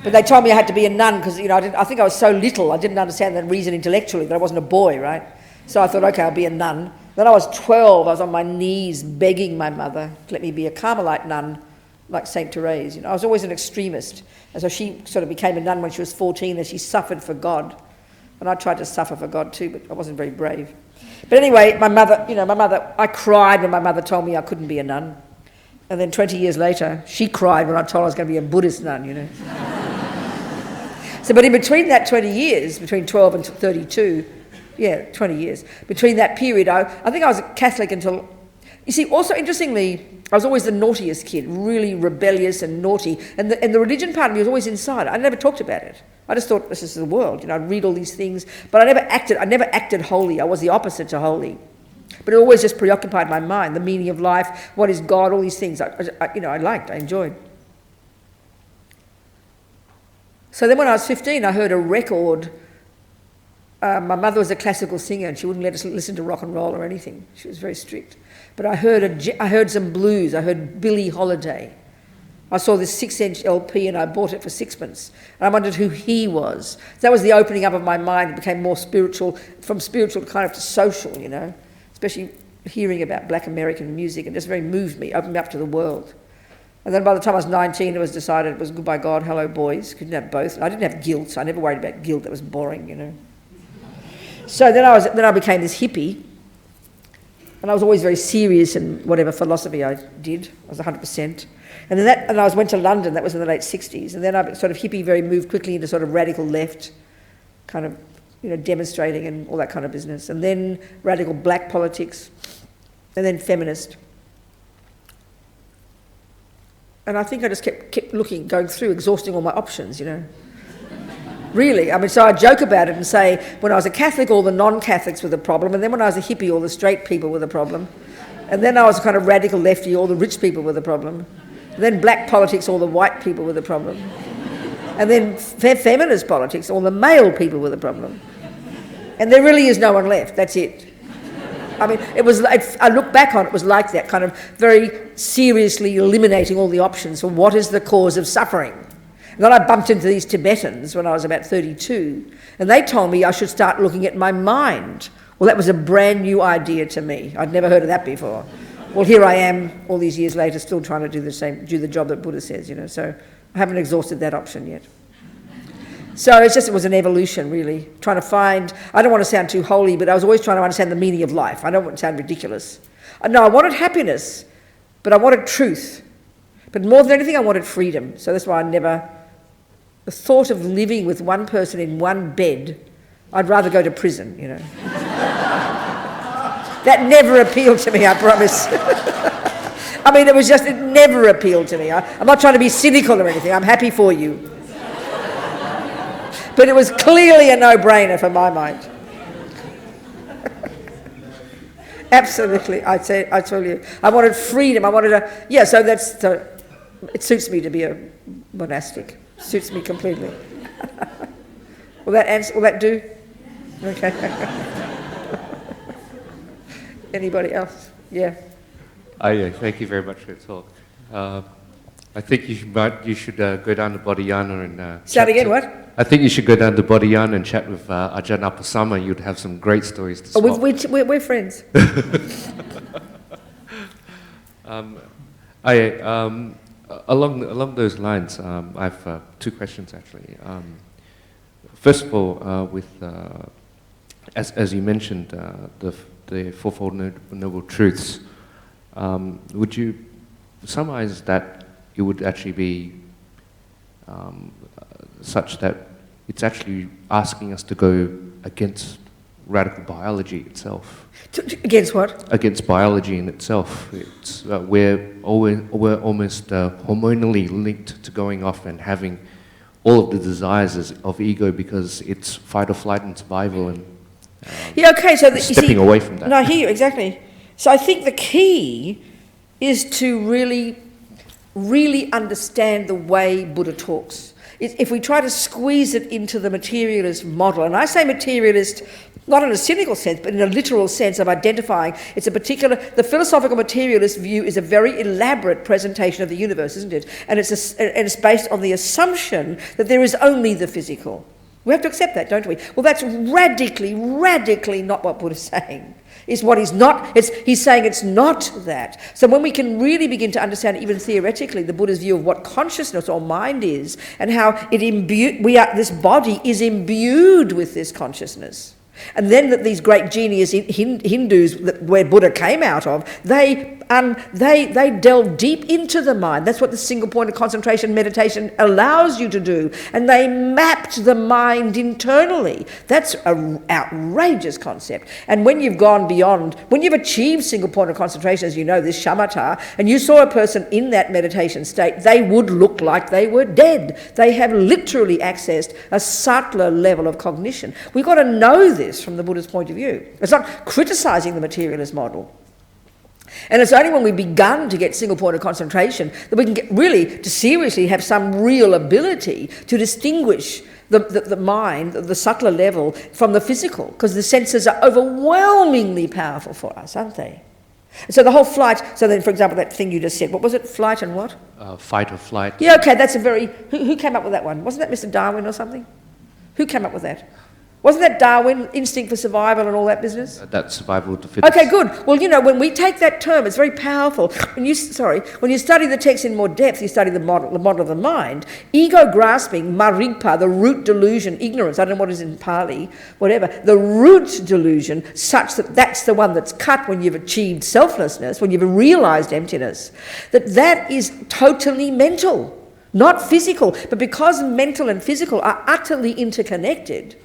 But they told me I had to be a nun because, I think I was so little, I didn't understand that reason intellectually, that I wasn't a boy, right? So I thought, okay, I'll be a nun. Then I was 12, I was on my knees begging my mother to let me be a Carmelite nun, like St. Therese. I was always an extremist. And so she sort of became a nun when she was 14 and she suffered for God. And I tried to suffer for God too, but I wasn't very brave. But anyway, my mother, I cried when my mother told me I couldn't be a nun. And then 20 years later, she cried when I told her I was going to be a Buddhist nun, So, but in between that 20 years, between 12 and 32, 20 years, between that period, I think I was a Catholic until, you see, also interestingly, I was always the naughtiest kid, really rebellious and naughty, and the religion part of me was always inside. I never talked about it. I just thought this is the world, I'd read all these things, but I never acted holy. I was the opposite to holy. But it always just preoccupied my mind, the meaning of life, what is God, all these things I liked, I enjoyed. So then when I was 15, I heard a record. My mother was a classical singer and she wouldn't let us listen to rock and roll or anything. She was very strict. But I heard some blues. I heard Billie Holiday. I saw this 6-inch LP and I bought it for sixpence. And I wondered who he was. That was the opening up of my mind. It became more spiritual, from spiritual kind of to social, especially hearing about black American music. It just very moved me, opened me up to the world. And then by the time I was 19, it was decided it was goodbye God, hello boys. Couldn't have both. I didn't have guilt. I never worried about guilt. That was boring, So then I became this hippie. And I was always very serious in whatever philosophy I did. I was 100%. And then I went to London. That was in the late 60s. And then I sort of hippie moved quickly into sort of radical left, kind of, demonstrating and all that kind of business. And then radical black politics. And then feminist. And I think I just kept looking, going through, exhausting all my options, And Really. I mean, so I joke about it and say, when I was a Catholic, all the non-Catholics were the problem, and then when I was a hippie, all the straight people were the problem. And then I was a kind of radical lefty, all the rich people were the problem. And then black politics, all the white people were the problem. And then feminist politics, all the male people were the problem. And there really is no one left, that's it. I mean, I look back on it, it was like that, kind of very seriously eliminating all the options for what is the cause of suffering. And then I bumped into these Tibetans when I was about 32, and they told me I should start looking at my mind. Well, that was a brand new idea to me. I'd never heard of that before. Well, here I am, all these years later, still trying to do the job that Buddha says, so I haven't exhausted that option yet. So it was an evolution, really, trying to find, I don't want to sound too holy, but I was always trying to understand the meaning of life. I don't want to sound ridiculous. No, I wanted happiness, but I wanted truth. But more than anything, I wanted freedom. So that's why the thought of living with one person in one bed, I'd rather go to prison, That never appealed to me, I promise. I mean, it never appealed to me. I'm not trying to be cynical or anything. I'm happy for you. But it was clearly a no-brainer for my mind. Absolutely, I tell you. I wanted freedom. So it suits me to be a monastic. Suits me completely. Will that do? Okay. Anybody else? Yeah. Thank you very much for your talk. I think you should go down to Bodhiana and... Say again, what? I think you should go down to Bodhiana and chat with Ajahn Apasama. You'd have some great stories to swap. We're friends. Along those lines, I have two questions actually. First of all, as you mentioned, the Fourfold Noble Truths, would you summarize that it would actually be such that it's actually asking us to go against radical biology itself? Against what? Against biology in itself. We're almost hormonally linked to going off and having all of the desires of ego because it's fight or flight and survival and stepping away from that. No, I hear you, exactly. So I think the key is to really understand the way Buddha talks. If we try to squeeze it into the materialist model, and I say materialist not in a cynical sense, but in a literal sense of identifying, the philosophical materialist view is a very elaborate presentation of the universe, isn't it? And it's based on the assumption that there is only the physical. We have to accept that, don't we? Well, that's radically not what Buddha's saying. Is what he's not. He's saying it's not that. So when we can really begin to understand, even theoretically, the Buddha's view of what consciousness or mind is, and how this body is imbued with this consciousness, and then that these great genius Hindus where Buddha came out of, they delve deep into the mind. That's what the single point of concentration meditation allows you to do. And they mapped the mind internally. That's an outrageous concept. And when you've gone beyond, when you've achieved single point of concentration, as you know, this shamatha, and you saw a person in that meditation state, they would look like they were dead. They have literally accessed a subtler level of cognition. We've got to know this from the Buddha's point of view. It's not criticizing the materialist model. And it's only when we've begun to get single point of concentration that we can get really to seriously have some real ability to distinguish the mind, the subtler level, from the physical, because the senses are overwhelmingly powerful for us, aren't they? So the whole flight, so then, for example, that thing you just said, what was it, flight and what? Fight or flight. Yeah, okay, that's who came up with that one? Wasn't that Mr. Darwin or something? Who came up with that? Wasn't that Darwin, instinct for survival and all that business? That's survival of the fittest. Okay, good. Well, when we take that term, it's very powerful. When you study the text in more depth, you study the model of the mind. Ego grasping, marigpa, the root delusion, ignorance, I don't know what it is in Pali, whatever, the root delusion, such that that's the one that's cut when you've achieved selflessness, when you've realised emptiness, that is totally mental, not physical. But because mental and physical are utterly interconnected,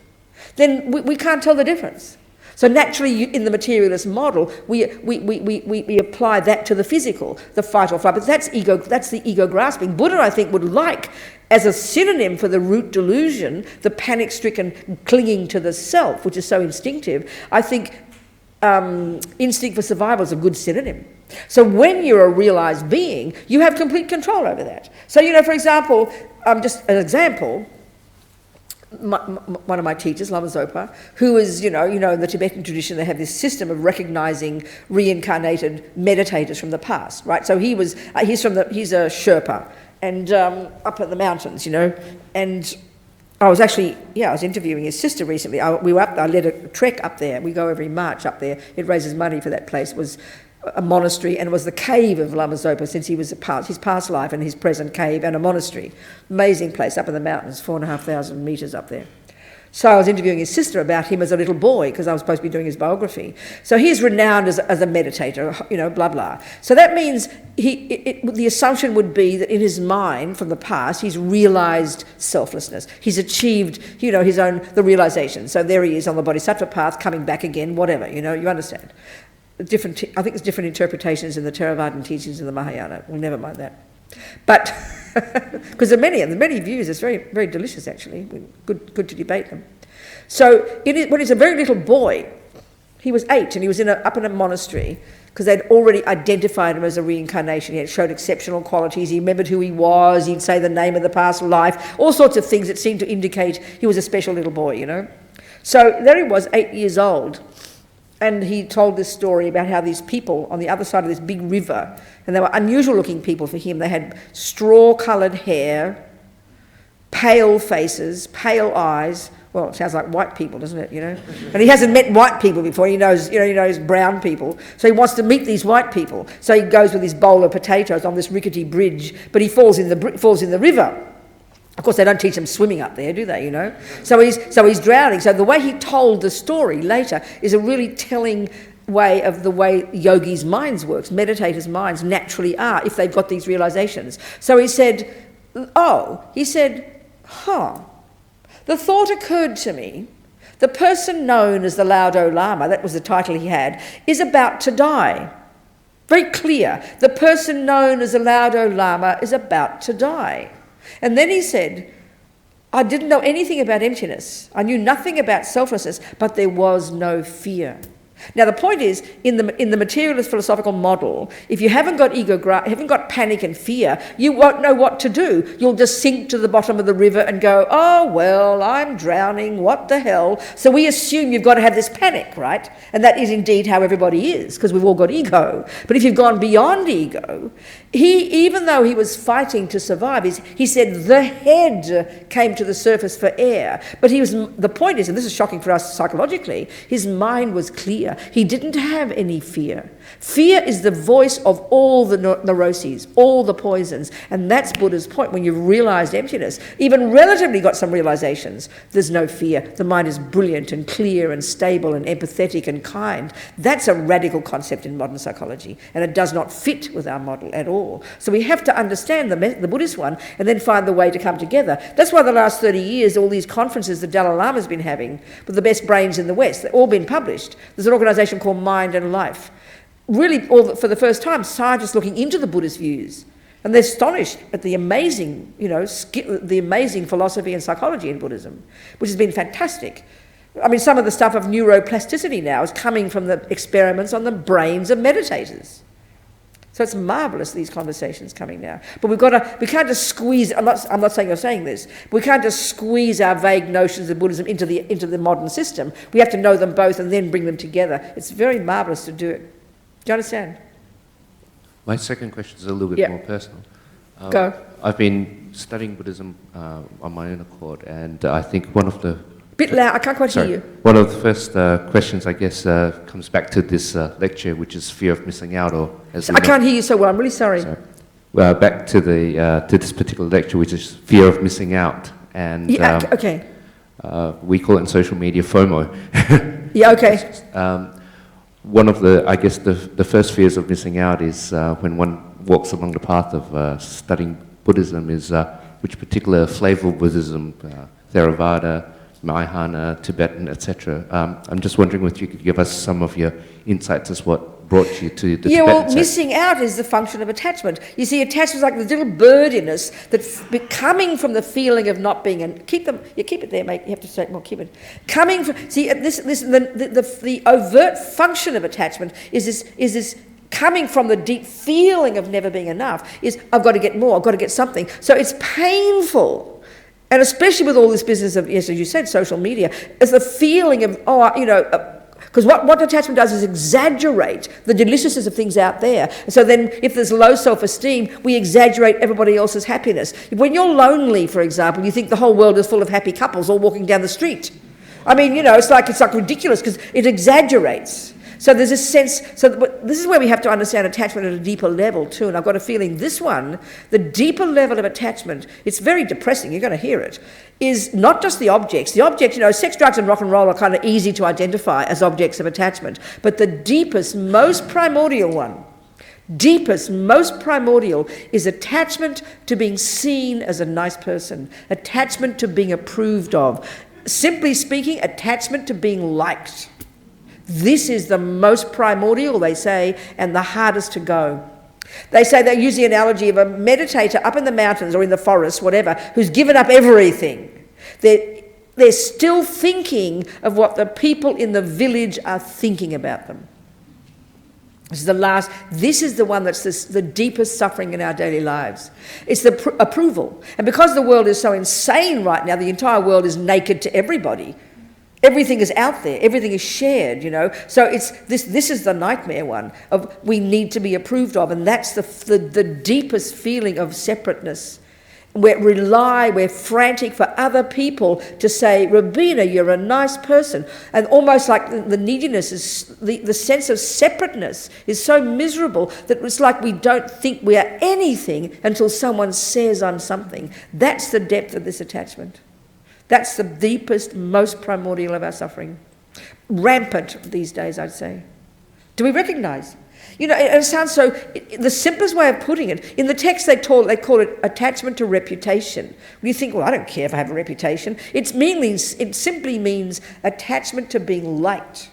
then we can't tell the difference. So naturally, in the materialist model, we apply that to the physical, the fight or flight. But that's ego. That's the ego grasping. Buddha, I think, would like, as a synonym for the root delusion, the panic-stricken clinging to the self, which is so instinctive. I think instinct for survival is a good synonym. So when you're a realized being, you have complete control over that. So, for example, just an example, one of my teachers, Lama Zopa, who is, in the Tibetan tradition, they have this system of recognizing reincarnated meditators from the past, right? So he's a Sherpa, and up in the mountains, and I was interviewing his sister recently. We were up there, I led a trek up there. We go every March up there. It raises money for that place. It was a monastery, and it was the cave of Lama Zopa since he was his past life and his present cave and a monastery. Amazing place up in the mountains, 4,500 metres up there. So I was interviewing his sister about him as a little boy, because I was supposed to be doing his biography. So he's renowned as a meditator, blah, blah. So that means the assumption would be that in his mind from the past, he's realised selflessness. He's achieved, the realisation. So there he is on the Bodhisattva path, coming back again, whatever, you understand. I think there's different interpretations in the Theravadan teachings of the Mahayana. We'll never mind that. But, because there are many views, it's very, very delicious actually, good to debate them. So when he's a very little boy, he was 8 and he was up in a monastery, because they'd already identified him as a reincarnation. He had showed exceptional qualities, he remembered who he was, he'd say the name of the past life, all sorts of things that seemed to indicate he was a special little boy, So there he was, 8 years old. And he told this story about how these people on the other side of this big river, and they were unusual looking people for him. They had straw-coloured hair, pale faces, pale eyes. Well, it sounds like white people, doesn't it, And he hasn't met white people before. He knows brown people. So he wants to meet these white people. So he goes with his bowl of potatoes on this rickety bridge, but he falls in the river. Of course, they don't teach them swimming up there, do they, So he's drowning. So the way he told the story later is a really telling way of the way yogis' minds works, meditators' minds naturally are, if they've got these realizations. So he said, the thought occurred to me, the person known as the Laudo Lama, that was the title he had, is about to die. Very clear. The person known as the Laudo Lama is about to die. And then he said, I didn't know anything about emptiness. I knew nothing about selflessness, but there was no fear. Now the point is, in the materialist philosophical model, if you haven't got panic and fear, you won't know what to do. You'll just sink to the bottom of the river and go, oh well, I'm drowning, what the hell? So we assume you've got to have this panic, right? And that is indeed how everybody is, because we've all got ego. But if you've gone beyond ego, even though he was fighting to survive, he said the head came to the surface for air. But the point is, and this is shocking for us psychologically, his mind was clear. He didn't have any fear. Fear is the voice of all the neuroses, all the poisons. And that's Buddha's point. When you've realised emptiness, even relatively got some realisations, there's no fear. The mind is brilliant and clear and stable and empathetic and kind. That's a radical concept in modern psychology, and it does not fit with our model at all. So we have to understand the Buddhist one and then find the way to come together. That's why the last 30 years, all these conferences the Dalai Lama's been having with the best brains in the West, they've all been published. There's an organisation called Mind and Life. Really, for the first time, scientists looking into the Buddhist views, and they're astonished at the amazing, the amazing philosophy and psychology in Buddhism, which has been fantastic. I mean, some of the stuff of neuroplasticity now is coming from the experiments on the brains of meditators. So it's marvellous, these conversations coming now. But we can't just squeeze, I'm not saying you're saying this, but we can't just squeeze our vague notions of Buddhism into the modern system. We have to know them both and then bring them together. It's very marvellous to do it. Do you understand? My second question is a little bit more personal. Go. I've been studying Buddhism on my own accord, and I think one of the... Bit loud, I can't quite hear you. One of the first questions, I guess, comes back to this lecture, which is fear of missing out, or as I can't hear you so well. I'm really sorry. Back to to this particular lecture, which is fear of missing out, and okay. We call it in social media FOMO. Yeah, okay. One of the first fears of missing out is when one walks along the path of studying Buddhism, is which particular flavor of Buddhism, Theravada, Mahayana, Tibetan, etc. I'm just wondering whether you could give us some of your insights as what brought you to the Yeah, Tibetan well, sect. missing out is the function of attachment. You see, attachment is like the little bird in us that's coming from the feeling of not being. And keep it there, mate. You have to say more. Keep it coming from. See, the overt function of attachment is this coming from the deep feeling of never being enough. Is I've got to get more. I've got to get something. So it's painful. And especially with all this business of, yes, as you said, social media, is the feeling of, because what attachment does is exaggerate the deliciousness of things out there. And so then if there's low self-esteem, we exaggerate everybody else's happiness. When you're lonely, for example, you think the whole world is full of happy couples all walking down the street. I mean, it's like ridiculous because it exaggerates. So there's a sense, this is where we have to understand attachment at a deeper level too, and I've got a feeling this one, the deeper level of attachment, it's very depressing, you're going to hear it, is not just the objects. The objects, sex, drugs and rock and roll are kind of easy to identify as objects of attachment, but the deepest, most primordial one, is attachment to being seen as a nice person, attachment to being approved of. Simply speaking, attachment to being liked. This is the most primordial, they say, and the hardest to go. They say they use the analogy of a meditator up in the mountains or in the forest, whatever, who's given up everything. They're still thinking of what the people in the village are thinking about them. This is the one that's the deepest suffering in our daily lives. It's the approval. And because the world is so insane right now, the entire world is naked to everybody. Everything is out there. Everything is shared, So it's this is the nightmare one of we need to be approved of, and that's the deepest feeling of separateness. We're frantic for other people to say, Robina, you're a nice person. And almost like the neediness is, the sense of separateness is so miserable that it's like we don't think we are anything until someone says I'm something. That's the depth of this attachment. That's the deepest, most primordial of our suffering. Rampant these days, I'd say. Do we recognise? It sounds so... The simplest way of putting it, in the text they call it attachment to reputation. When you think, well, I don't care if I have a reputation. It simply means attachment to being liked.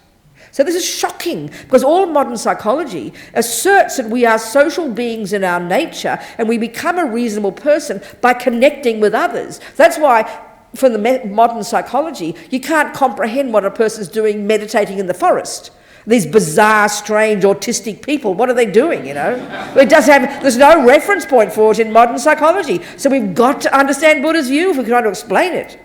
So this is shocking, because all modern psychology asserts that we are social beings in our nature, and we become a reasonable person by connecting with others. That's why... From the modern psychology, you can't comprehend what a person's doing meditating in the forest. These bizarre, strange, autistic people, what are they doing, There's no reference point for it in modern psychology. So we've got to understand Buddha's view if we're trying to explain it.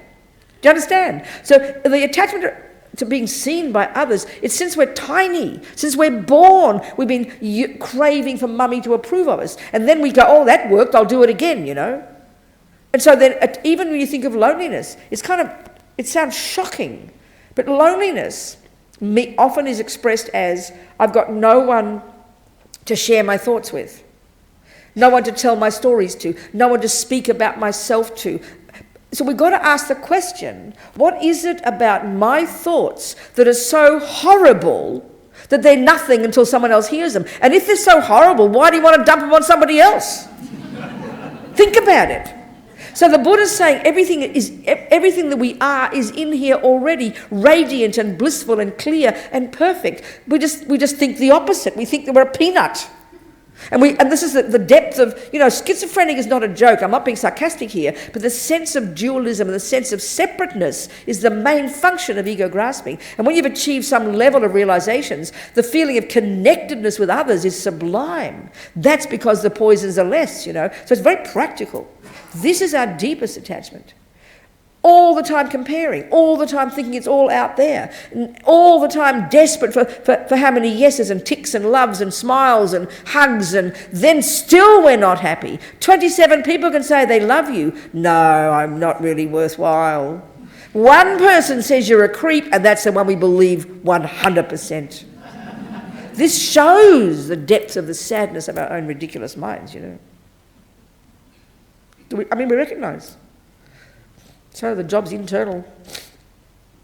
Do you understand? So the attachment to being seen by others, it's since we're tiny, since we're born, we've been craving for mummy to approve of us. And then we go, oh, that worked, I'll do it again, And so then, even when you think of loneliness, it sounds shocking, but loneliness often is expressed as, I've got no one to share my thoughts with, no one to tell my stories to, no one to speak about myself to. So we've got to ask the question, what is it about my thoughts that are so horrible that they're nothing until someone else hears them? And if they're so horrible, why do you want to dump them on somebody else? Think about it. So the Buddha's saying everything that we are is in here already, radiant and blissful and clear and perfect. We just think the opposite. We think that we're a peanut. And this is the depth of, schizophrenic is not a joke. I'm not being sarcastic here, but the sense of dualism and the sense of separateness is the main function of ego grasping. And when you've achieved some level of realizations, the feeling of connectedness with others is sublime. That's because the poisons are less, So it's very practical. This is our deepest attachment. All the time comparing, all the time thinking it's all out there, and all the time desperate for how many yeses and ticks and loves and smiles and hugs, and then still we're not happy. 27 people can say they love you. No, I'm not really worthwhile. One person says you're a creep, and that's the one we believe 100%. This shows the depths of the sadness of our own ridiculous minds, we recognise. So the job's internal.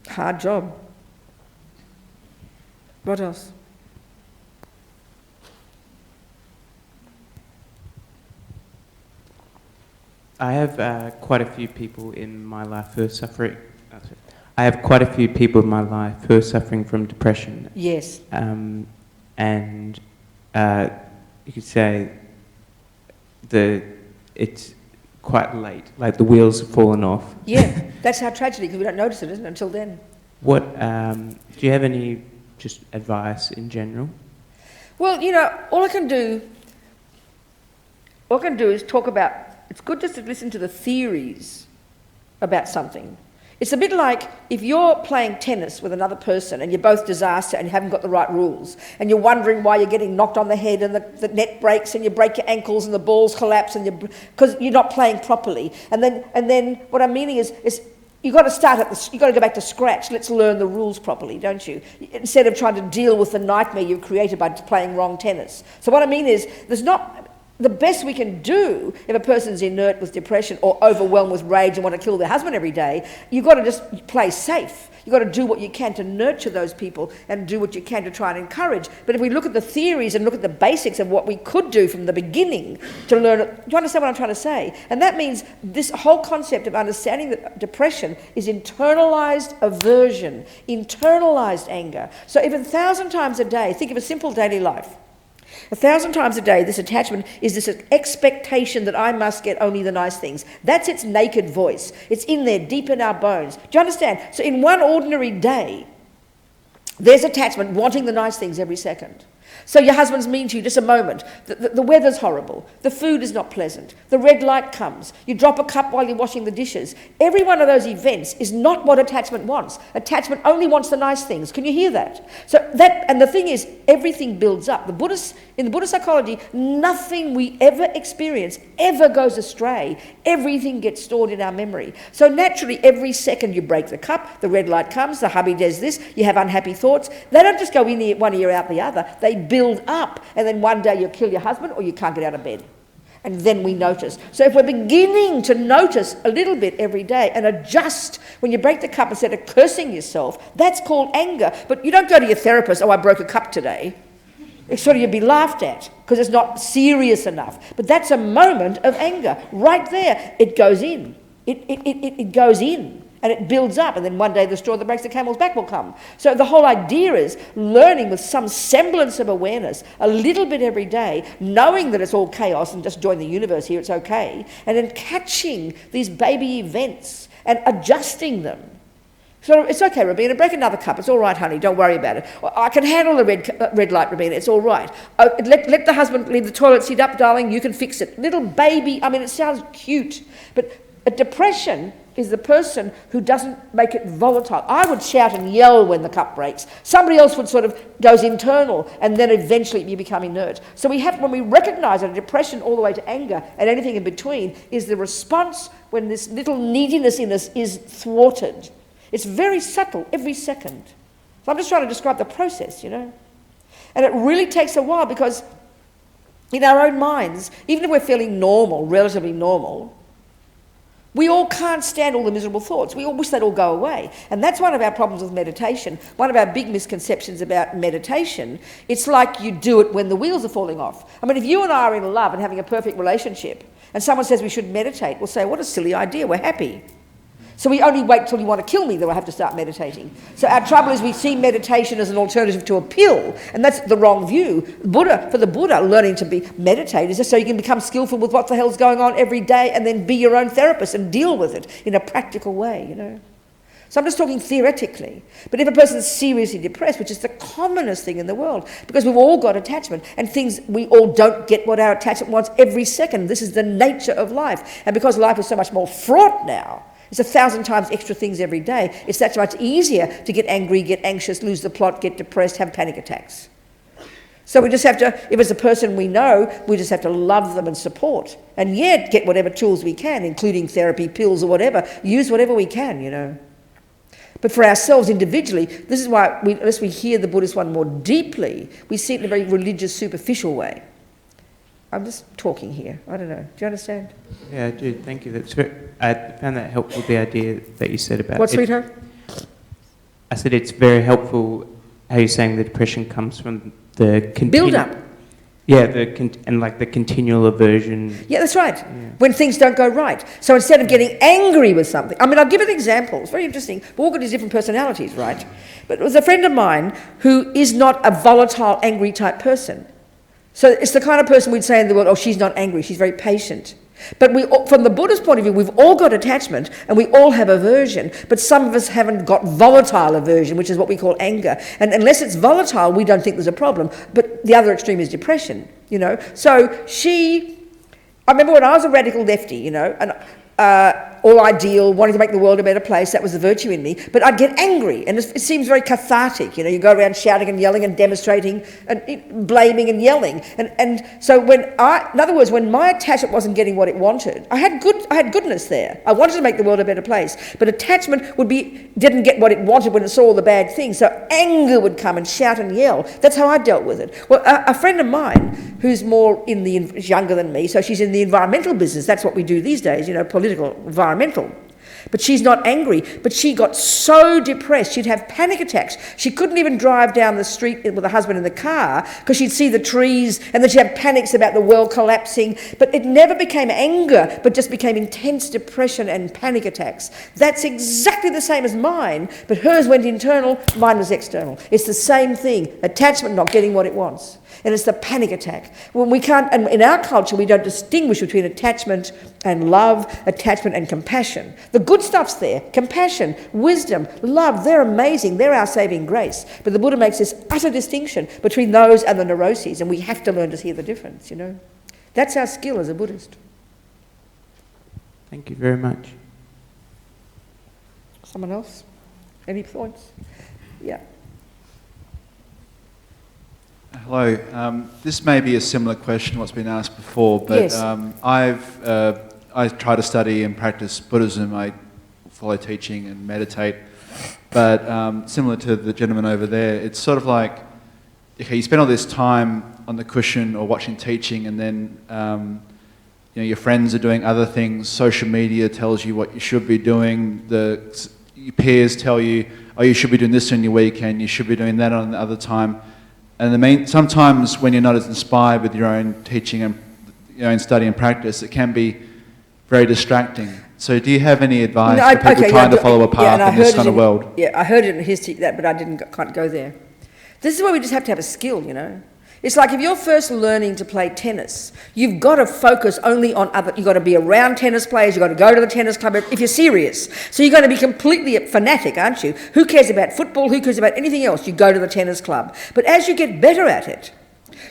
Hard job. What else? I have quite a few people in my life who are suffering. I have quite a few people in my life who are suffering from depression. Yes. And you could say it's quite late, like the wheels have fallen off. Yeah, that's our tragedy, because we don't notice it, isn't it, until then. What, do you have any just advice in general? Well, you know, all I can do is talk about, it's good just to listen to the theories about something. It's a bit like if you're playing tennis with another person and you're both disaster and you haven't got the right rules and you're wondering why you're getting knocked on the head and the net breaks and you break your ankles and the balls collapse and because you're not playing properly. And then what I'm meaning is you've got to start you've got to go back to scratch. Let's learn the rules properly, don't you? Instead of trying to deal with the nightmare you've created by playing wrong tennis. So what I mean is the best we can do if a person's inert with depression or overwhelmed with rage and want to kill their husband every day, you've got to just play safe. You've got to do what you can to nurture those people and do what you can to try and encourage. But if we look at the theories and look at the basics of what we could do from the beginning to learn it, do you understand what I'm trying to say? And that means this whole concept of understanding that depression is internalized aversion, internalized anger. So if 1,000 times a day, think of a simple daily life, 1,000 times a day, this attachment is this expectation that I must get only the nice things. That's its naked voice. It's in there, deep in our bones. Do you understand? So in one ordinary day, there's attachment wanting the nice things every second. So your husband's mean to you, just a moment. The weather's horrible. The food is not pleasant. The red light comes. You drop a cup while you're washing the dishes. Every one of those events is not what attachment wants. Attachment only wants the nice things. Can you hear that? And the thing is, everything builds up. In the Buddhist psychology, nothing we ever experience ever goes astray. Everything gets stored in our memory. So naturally, every second you break the cup, the red light comes, the hubby does this, you have unhappy thoughts. They don't just go in one ear out the other. They build up, and then one day you'll kill your husband or you can't get out of bed. And then we notice. So if we're beginning to notice a little bit every day and adjust when you break the cup instead of cursing yourself, that's called anger. But you don't go to your therapist, I broke a cup today. It's sort of you'd be laughed at because it's not serious enough. But that's a moment of anger. Right there, it goes in. It goes in. And it builds up, and then one day the straw that breaks the camel's back will come. So the whole idea is learning with some semblance of awareness, a little bit every day, knowing that it's all chaos and just join the universe here, it's okay, and then catching these baby events and adjusting them. So it's okay, Robina, break another cup. It's all right, honey, don't worry about it. I can handle the red light, Robina, it's all right. Let the husband leave the toilet seat up, darling, you can fix it. Little baby, I mean, it sounds cute, but a depression is the person who doesn't make it volatile. I would shout and yell when the cup breaks. Somebody else would sort of goes internal, and then eventually you become inert. So when we recognise that depression all the way to anger and anything in between is the response when this little neediness in us is thwarted. It's very subtle every second. So I'm just trying to describe the process, you know. And it really takes a while because in our own minds, even if we're feeling normal, relatively normal, we all can't stand all the miserable thoughts. We all wish they'd all go away. And that's one of our problems with meditation. One of our big misconceptions about meditation, it's like you do it when the wheels are falling off. I mean, if you and I are in love and having a perfect relationship, and someone says we should meditate, we'll say, what a silly idea, we're happy. So we only wait till you want to kill me that I have to start meditating. So our trouble is we see meditation as an alternative to a pill, and that's the wrong view. For the Buddha, learning to meditate is just so you can become skillful with what the hell's going on every day and then be your own therapist and deal with it in a practical way, you know. So I'm just talking theoretically. But if a person's seriously depressed, which is the commonest thing in the world, because we've all got attachment and things, we all don't get what our attachment wants every second. This is the nature of life. And because life is so much more fraught now, it's 1,000 times extra things every day. It's that much easier to get angry, get anxious, lose the plot, get depressed, have panic attacks. So we just have to, if it's a person we know, we just have to love them and support. And yet get whatever tools we can, including therapy, pills or whatever, use whatever we can, you know. But for ourselves individually, this is why, unless we hear the Buddhist one more deeply, we see it in a very religious, superficial way. I'm just talking here. I don't know. Do you understand? Yeah, I do. Thank you. I found that helpful, the idea that you said about... What, sweetheart? I said it's very helpful how you're saying the depression comes from the build up. Yeah, and like the continual aversion. Yeah, that's right. When things don't go right. So instead of getting angry with something, I mean, I'll give an example. It's very interesting. We've all got these different personalities, right? But it was a friend of mine who is not a volatile, angry type person. So it's the kind of person we'd say in the world, oh, she's not angry, she's very patient. But from the Buddhist point of view, we've all got attachment and we all have aversion, but some of us haven't got volatile aversion, which is what we call anger. And unless it's volatile, we don't think there's a problem. But the other extreme is depression, you know. So I remember when I was a radical lefty, you know, and all ideal, wanting to make the world a better place, that was the virtue in me, but I'd get angry, and it seems very cathartic, you know, you go around shouting and yelling and demonstrating and blaming and yelling, and so in other words, when my attachment wasn't getting what it wanted, I had goodness there. I wanted to make the world a better place, but attachment didn't get what it wanted when it saw all the bad things, so anger would come and shout and yell. That's how I dealt with it. Well, a friend of mine who's is younger than me, so she's in the environmental business, that's what we do these days, you know, political, environmental. But she's not angry, but she got so depressed, she'd have panic attacks. She couldn't even drive down the street with her husband in the car because she'd see the trees and then she'd have panics about the world collapsing. But it never became anger, but just became intense depression and panic attacks. That's exactly the same as mine, but hers went internal, mine was external. It's the same thing, attachment not getting what it wants. And it's the panic attack. When we can't, and in our culture, we don't distinguish between attachment and love, attachment and compassion. The good stuff's there. Compassion, wisdom, love, they're amazing. They're our saving grace. But the Buddha makes this utter distinction between those and the neuroses, and we have to learn to see the difference, you know. That's our skill as a Buddhist. Thank you very much. Someone else? Any points? Yeah. Hello. This may be a similar question to what's been asked before, but yes. I try to study and practice Buddhism. I follow teaching and meditate. But similar to the gentleman over there, it's sort of like, okay, you spend all this time on the cushion or watching teaching, and then you know, your friends are doing other things. Social media tells you what you should be doing. Your peers tell you, oh, you should be doing this on your weekend. You should be doing that on the other time. And sometimes when you're not as inspired with your own teaching and your own study and practice, it can be very distracting. So do you have any advice for people trying to follow a path in this kind of world? Yeah, I heard it in his that, but I can't go there. This is where we just have to have a skill, you know. It's like if you're first learning to play tennis, you've got to focus only on you've got to be around tennis players, you've got to go to the tennis club if you're serious. So you're going to be completely a fanatic, aren't you? Who cares about football? Who cares about anything else? You go to the tennis club. But as you get better at it,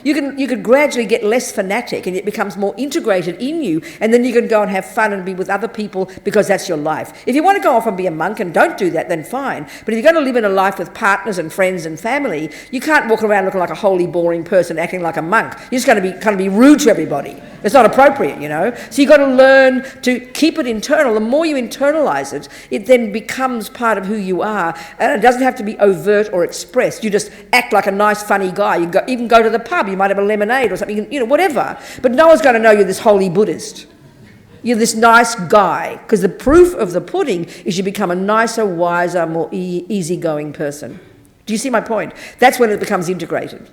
you can gradually get less fanatic and it becomes more integrated in you, and then you can go and have fun and be with other people because that's your life. If you want to go off and be a monk and don't do that, then fine. But if you're going to live in a life with partners and friends and family, you can't walk around looking like a holy, boring person acting like a monk. You're just going to be kind of be rude to everybody. It's not appropriate, you know. So you've got to learn to keep it internal. The more you internalise it, it then becomes part of who you are, and it doesn't have to be overt or expressed. You just act like a nice, funny guy. You even go to the pub. You might have a lemonade or something, you know, whatever. But no one's going to know you're this holy Buddhist. You're this nice guy, because the proof of the pudding is you become a nicer, wiser, more easygoing person. Do you see my point? That's when it becomes integrated.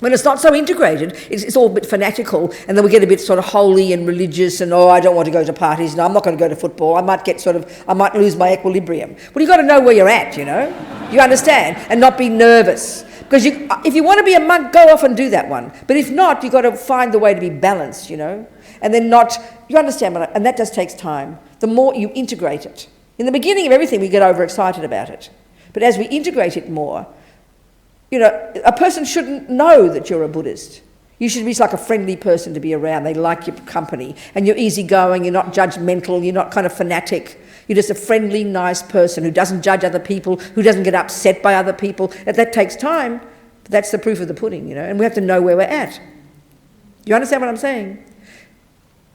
When it's not so integrated, it's all a bit fanatical, and then we get a bit sort of holy and religious, and I don't want to go to parties, no, I'm not going to go to football, I might lose my equilibrium. Well, you've got to know where you're at, you know? You understand? And not be nervous. Because if you want to be a monk, go off and do that one. But if not, you've got to find the way to be balanced, you know? And then you understand, and that just takes time. The more you integrate it. In the beginning of everything, we get overexcited about it. But as we integrate it more, you know, a person shouldn't know that you're a Buddhist. You should be like a friendly person to be around. They like your company. And you're easygoing, you're not judgmental, you're not kind of fanatic. You're just a friendly, nice person who doesn't judge other people, who doesn't get upset by other people. That takes time, but that's the proof of the pudding, you know, and we have to know where we're at. You understand what I'm saying?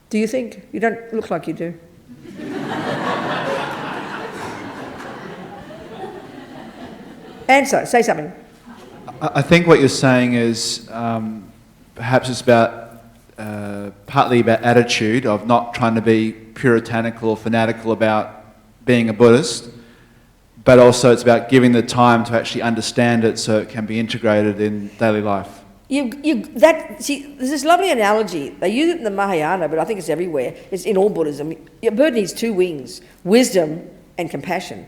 Do you think? You don't look like you do. Answer, say something. I think what you're saying is perhaps it's about partly about attitude of not trying to be puritanical or fanatical about being a Buddhist, but also it's about giving the time to actually understand it so it can be integrated in daily life. See, there's this lovely analogy. They use it in the Mahayana, but I think it's everywhere. It's in all Buddhism. A bird needs two wings, wisdom and compassion.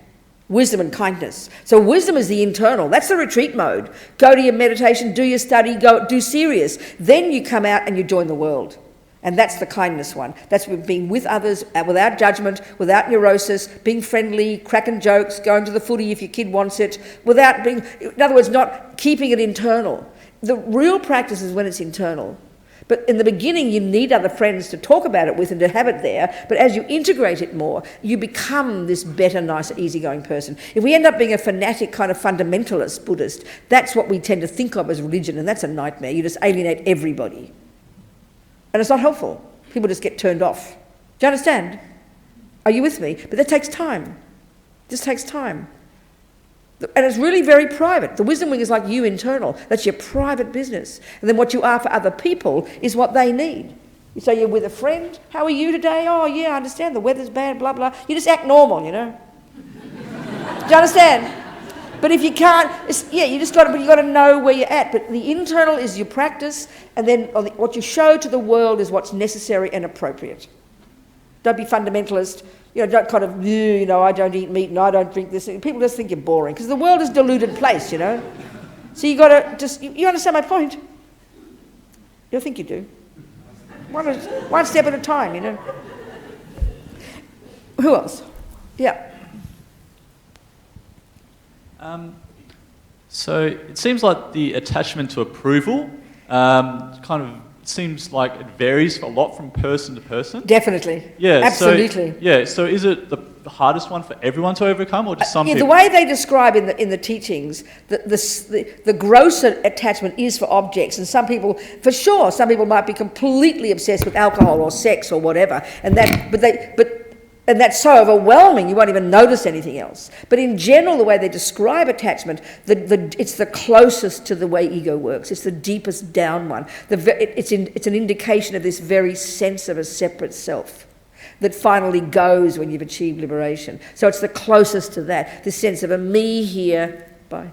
Wisdom and kindness. So wisdom is the internal. That's the retreat mode. Go to your meditation, do your study, go do serious. Then you come out and you join the world. And that's the kindness one. That's being with others without judgment, without neurosis, being friendly, cracking jokes, going to the footy if your kid wants it, without being, in other words, not keeping it internal. The real practice is when it's internal. But in the beginning, you need other friends to talk about it with and to have it there. But as you integrate it more, you become this better, nicer, easygoing person. If we end up being a fanatic kind of fundamentalist Buddhist, that's what we tend to think of as religion, and that's a nightmare. You just alienate everybody. And it's not helpful. People just get turned off. Do you understand? Are you with me? But that takes time. It just takes time. And it's really very private. The wisdom wing is like you internal. That's your private business. And then what you are for other people is what they need. You say you're with a friend. How are you today? Oh, yeah, I understand. The weather's bad, blah, blah. You just act normal, you know. Do you understand? But if you can't, you got to know where you're at. But the internal is your practice, and then what you show to the world is what's necessary and appropriate. Don't be fundamentalist. Don't kind of, I don't eat meat and I don't drink this. People just think you're boring because the world is a deluded place, So you got to just, you understand my point? You think you do. One step at a time, Who else? Yeah. So it seems like the attachment to approval kind of seems like it varies a lot from person to person. Definitely. Yeah, absolutely. So is it the hardest one for everyone to overcome, or just some people? The way they describe in the teachings, the grosser attachment is for objects, and some people might be completely obsessed with alcohol or sex or whatever, and that's so overwhelming you won't even notice anything else. But in general, the way they describe attachment, it's the closest to the way ego works. It's the deepest down one. It's an indication of this very sense of a separate self that finally goes when you've achieved liberation. So it's the closest to that, this sense of a me here. I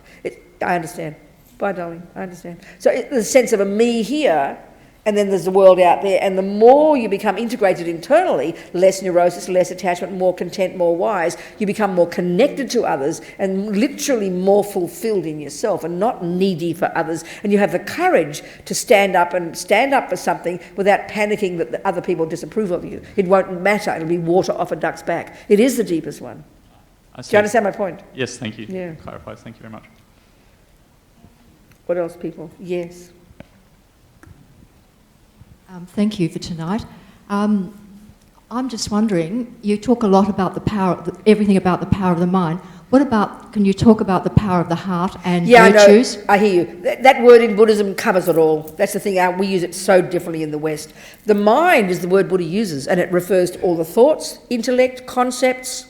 understand. Bye, darling. I understand. So the sense of a me here, and then there's the world out there, and the more you become integrated internally, less neurosis, less attachment, more content, more wise, you become more connected to others and literally more fulfilled in yourself and not needy for others. And you have the courage to stand up for something without panicking that the other people disapprove of you. It won't matter. It'll be water off a duck's back. It is the deepest one. Do you understand my point? Yes, thank you. Yeah. Clarifies. Thank you very much. What else, people? Yes. Thank you for tonight. I'm just wondering, you talk a lot about the power, everything about the power of the mind. Can you talk about the power of the heart and virtues? Yeah, I hear you. That word in Buddhism covers it all. That's the thing, we use it so differently in the West. The mind is the word Buddha uses, and it refers to all the thoughts, intellect, concepts,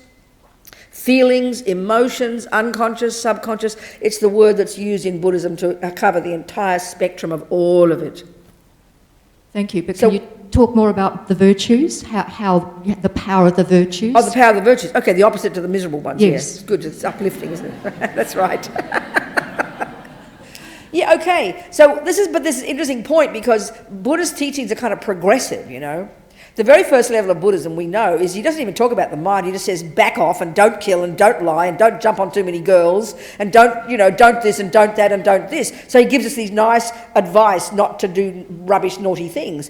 feelings, emotions, unconscious, subconscious. It's the word that's used in Buddhism to cover the entire spectrum of all of it. Thank you. But can you talk more about the virtues? How the power of the virtues? Oh, the power of the virtues. Okay, the opposite to the miserable ones. Yes. It's good. It's uplifting, isn't it? That's right. Yeah, okay. So this is an interesting point because Buddhist teachings are kind of progressive, The very first level of Buddhism we know is he doesn't even talk about the mind. He just says back off and don't kill and don't lie and don't jump on too many girls and don't this and don't that and don't this. So he gives us these nice advice not to do rubbish, naughty things.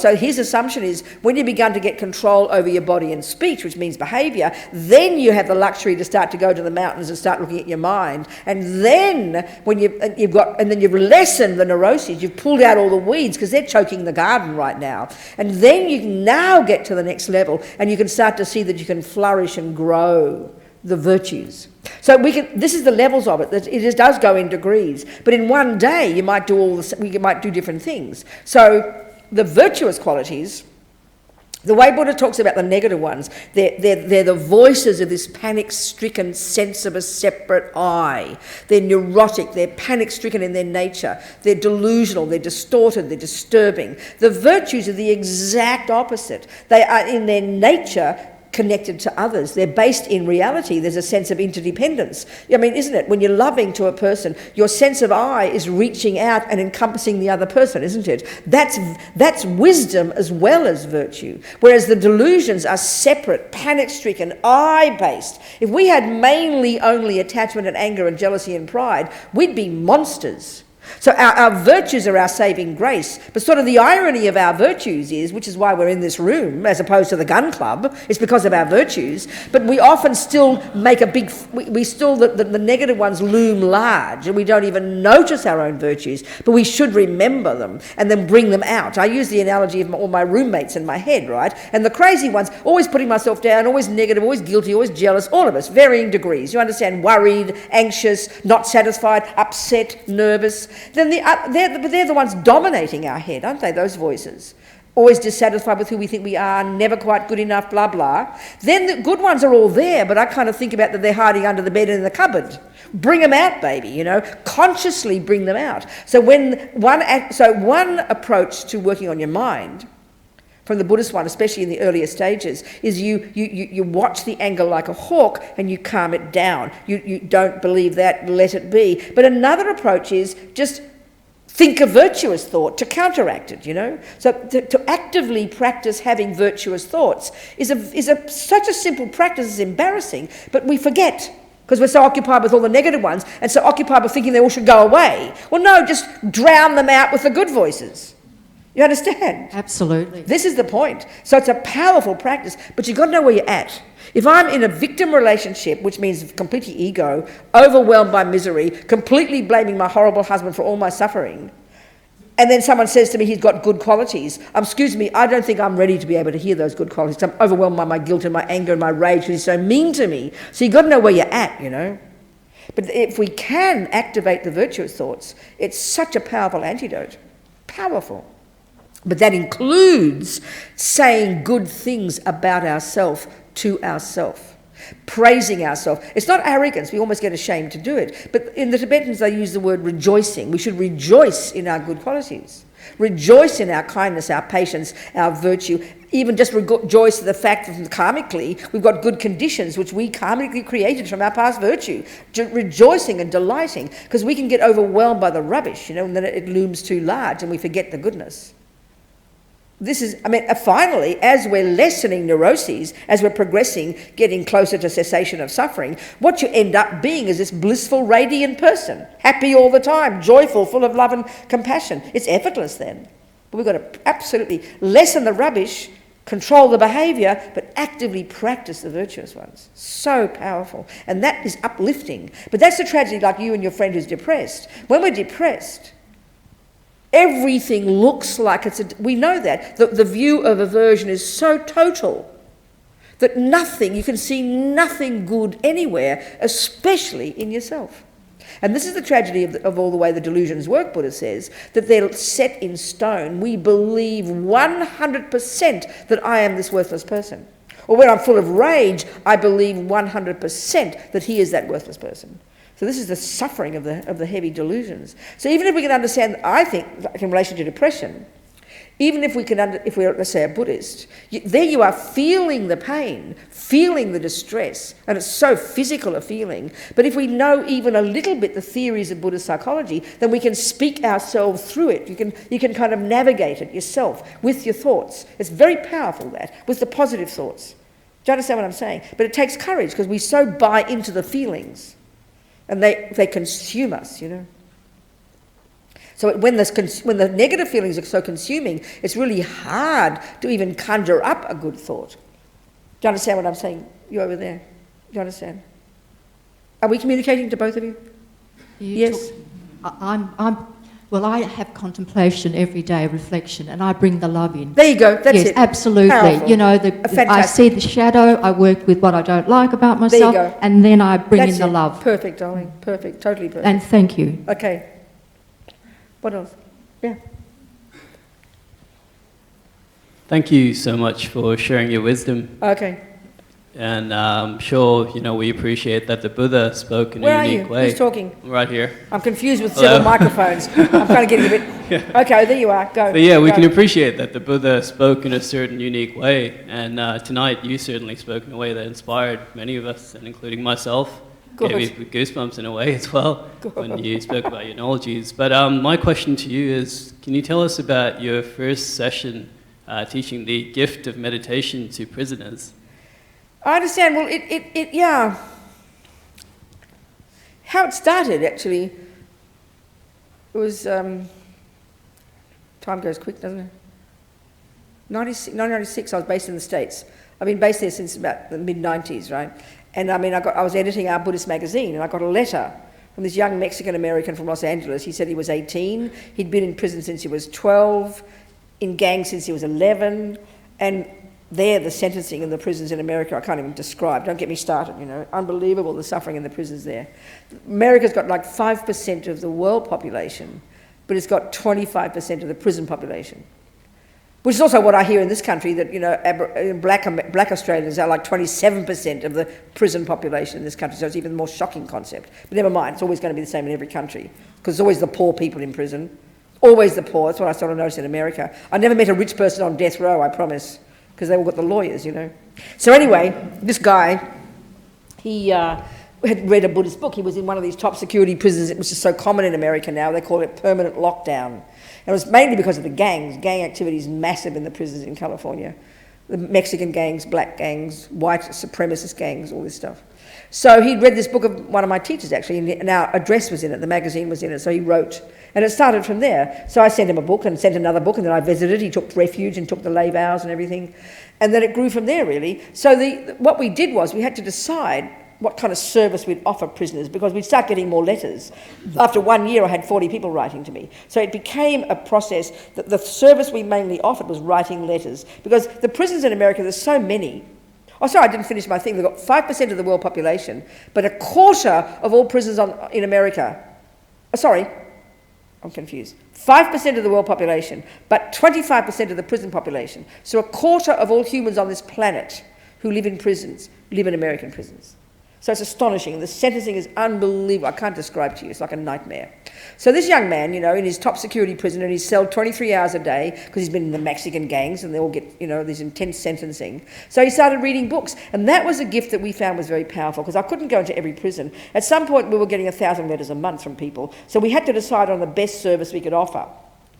So his assumption is when you begun to get control over your body and speech, which means behaviour, then you have the luxury to start to go to the mountains and start looking at your mind. And then when you've lessened the neuroses, you've pulled out all the weeds because they're choking the garden right now. And then you can now get to the next level and you can start to see that you can flourish and grow the virtues. So this is the levels of it. It does go in degrees. But in one day you might do different things. So the virtuous qualities, the way Buddha talks about the negative ones, they're the voices of this panic-stricken sense of a separate I. They're neurotic, they're panic-stricken in their nature, they're delusional, they're distorted, they're disturbing. The virtues are the exact opposite. They are in their nature connected to others. They're based in reality. There's a sense of interdependence. I mean, isn't it? When you're loving to a person, your sense of I is reaching out and encompassing the other person, isn't it? That's wisdom as well as virtue. Whereas the delusions are separate, panic-stricken, I-based. If we had mainly only attachment and anger and jealousy and pride, we'd be monsters. So our virtues are our saving grace. But sort of the irony of our virtues is, which is why we're in this room as opposed to the gun club, it's because of our virtues. But we often still make a big, the negative ones loom large and we don't even notice our own virtues. But we should remember them and then bring them out. I use the analogy of all my roommates in my head, right? And the crazy ones, always putting myself down, always negative, always guilty, always jealous, all of us, varying degrees. You understand? Worried, anxious, not satisfied, upset, nervous. Then they're the ones dominating our head, aren't they, those voices? Always dissatisfied with who we think we are, never quite good enough, blah, blah. Then the good ones are all there, but I kind of think about that they're hiding under the bed and in the cupboard. Bring them out, baby, you know, consciously bring them out. So one approach to working on your mind, from the Buddhist one, especially in the earlier stages, is you watch the anger like a hawk and you calm it down. You don't believe that, let it be. But another approach is just think a virtuous thought to counteract it, you know. So to actively practice having virtuous thoughts is such a simple practice, it's embarrassing, but we forget. Because we're so occupied with all the negative ones and so occupied with thinking they all should go away. Well, no, just drown them out with the good voices. You understand? Absolutely. This is the point. So it's a powerful practice, but you've got to know where you're at. If I'm in a victim relationship, which means completely ego, overwhelmed by misery, completely blaming my horrible husband for all my suffering, and then someone says to me he's got good qualities, excuse me, I don't think I'm ready to be able to hear those good qualities. I'm overwhelmed by my guilt and my anger and my rage because he's so mean to me. So you've got to know where you're at, you know. But if we can activate the virtuous thoughts, it's such a powerful antidote. Powerful. But that includes saying good things about ourselves to ourselves, praising ourselves. It's not arrogance, we almost get ashamed to do it. But in the Tibetans they use the word rejoicing. We should rejoice in our good qualities. Rejoice in our kindness, our patience, our virtue. Even just rejoice in the fact that karmically we've got good conditions which we karmically created from our past virtue. Rejoicing and delighting, because we can get overwhelmed by the rubbish, you know, and then it looms too large and we forget the goodness. This is, finally, as we're lessening neuroses, as we're progressing, getting closer to cessation of suffering, what you end up being is this blissful, radiant person, happy all the time, joyful, full of love and compassion. It's effortless then. But we've got to absolutely lessen the rubbish, control the behaviour, but actively practice the virtuous ones. So powerful. And that is uplifting. But that's the tragedy, like you and your friend who's depressed. When we're depressed, everything looks like we know that. The view of aversion is so total that you can see nothing good anywhere, especially in yourself. And this is the tragedy of all the way the delusions work, Buddha says, that they're set in stone. We believe 100% that I am this worthless person. Or when I'm full of rage, I believe 100% that he is that worthless person. So this is the suffering of the heavy delusions. So even if we can understand, I think, in relation to depression, even if we're, let's say, a Buddhist, there you are feeling the pain, feeling the distress, and it's so physical a feeling. But if we know even a little bit the theories of Buddhist psychology, then we can speak ourselves through it. You can kind of navigate it yourself with your thoughts. It's very powerful, that, with the positive thoughts. Do you understand what I'm saying? But it takes courage because we so buy into the feelings. And they consume us, you know. So when the negative feelings are so consuming, it's really hard to even conjure up a good thought. Do you understand what I'm saying? You over there? Do you understand? Are we communicating to both of you? Yes. Well, I have contemplation every day, reflection, and I bring the love in. There you go. That's it. Yes, absolutely. Powerful. You know, I see the shadow. I work with what I don't like about myself, there you go. And then I bring in the love. Perfect, darling. Perfect. Totally perfect. And thank you. Okay. What else? Yeah. Thank you so much for sharing your wisdom. Okay. And I'm sure, we appreciate that the Buddha spoke in Where a are unique you? way. Who's talking? Right here. I'm confused with several microphones. I'm kind of getting a bit... Okay, there you are. Go. But yeah, we Go. can appreciate that the Buddha spoke in a certain unique way. And tonight you certainly spoke in a way that inspired many of us, and including myself. Good. Gave me goosebumps in a way as well when you spoke about your analogies. But my question to you is, can you tell us about your first session teaching the gift of meditation to prisoners? I understand. Well, yeah. How it started, actually, it was, time goes quick, doesn't it? 1996, I was based in the States. I've been based there since about the mid-90s, right? And I mean, I was editing our Buddhist magazine, and I got a letter from this young Mexican-American from Los Angeles. He said he was 18, he'd been in prison since he was 12, in gangs since he was 11, and there, the sentencing in the prisons in America, I can't even describe. Don't get me started, Unbelievable, the suffering in the prisons there. America's got like 5% of the world population, but it's got 25% of the prison population. Which is also what I hear in this country, that, black Australians are like 27% of the prison population in this country, so it's even a more shocking concept. But never mind, it's always going to be the same in every country, because it's always the poor people in prison. Always the poor. That's what I sort of noticed in America. I never met a rich person on death row, I promise, because they all got the lawyers, So anyway, this guy, he had read a Buddhist book. He was in one of these top security prisons, which is so common in America now. They call it permanent lockdown. And it was mainly because of the gangs. Gang activity is massive in the prisons in California. The Mexican gangs, black gangs, white supremacist gangs, all this stuff. So he'd read this book of one of my teachers, actually, and our address was in it, the magazine was in it, so he wrote. And it started from there. So I sent him a book and sent another book, and then I visited. He took refuge and took the lay vows and everything. And then it grew from there, really. So what we did was we had to decide what kind of service we'd offer prisoners, because we'd start getting more letters. After 1 year, I had 40 people writing to me. So it became a process that the service we mainly offered was writing letters, because the prisons in America, there's so many. Oh, sorry, I didn't finish my thing. They've got 5% of the world population, but a quarter of all prisons in America. Sorry, I'm confused. 5% of the world population, but 25% of the prison population. So a quarter of all humans on this planet who live in prisons live in American prisons. So it's astonishing. The sentencing is unbelievable. I can't describe to you. It's like a nightmare. So this young man, in his top security prison, in his cell 23 hours a day, because he's been in the Mexican gangs and they all get, this intense sentencing. So he started reading books. And that was a gift that we found was very powerful, because I couldn't go into every prison. At some point, we were getting 1,000 letters a month from people. So we had to decide on the best service we could offer.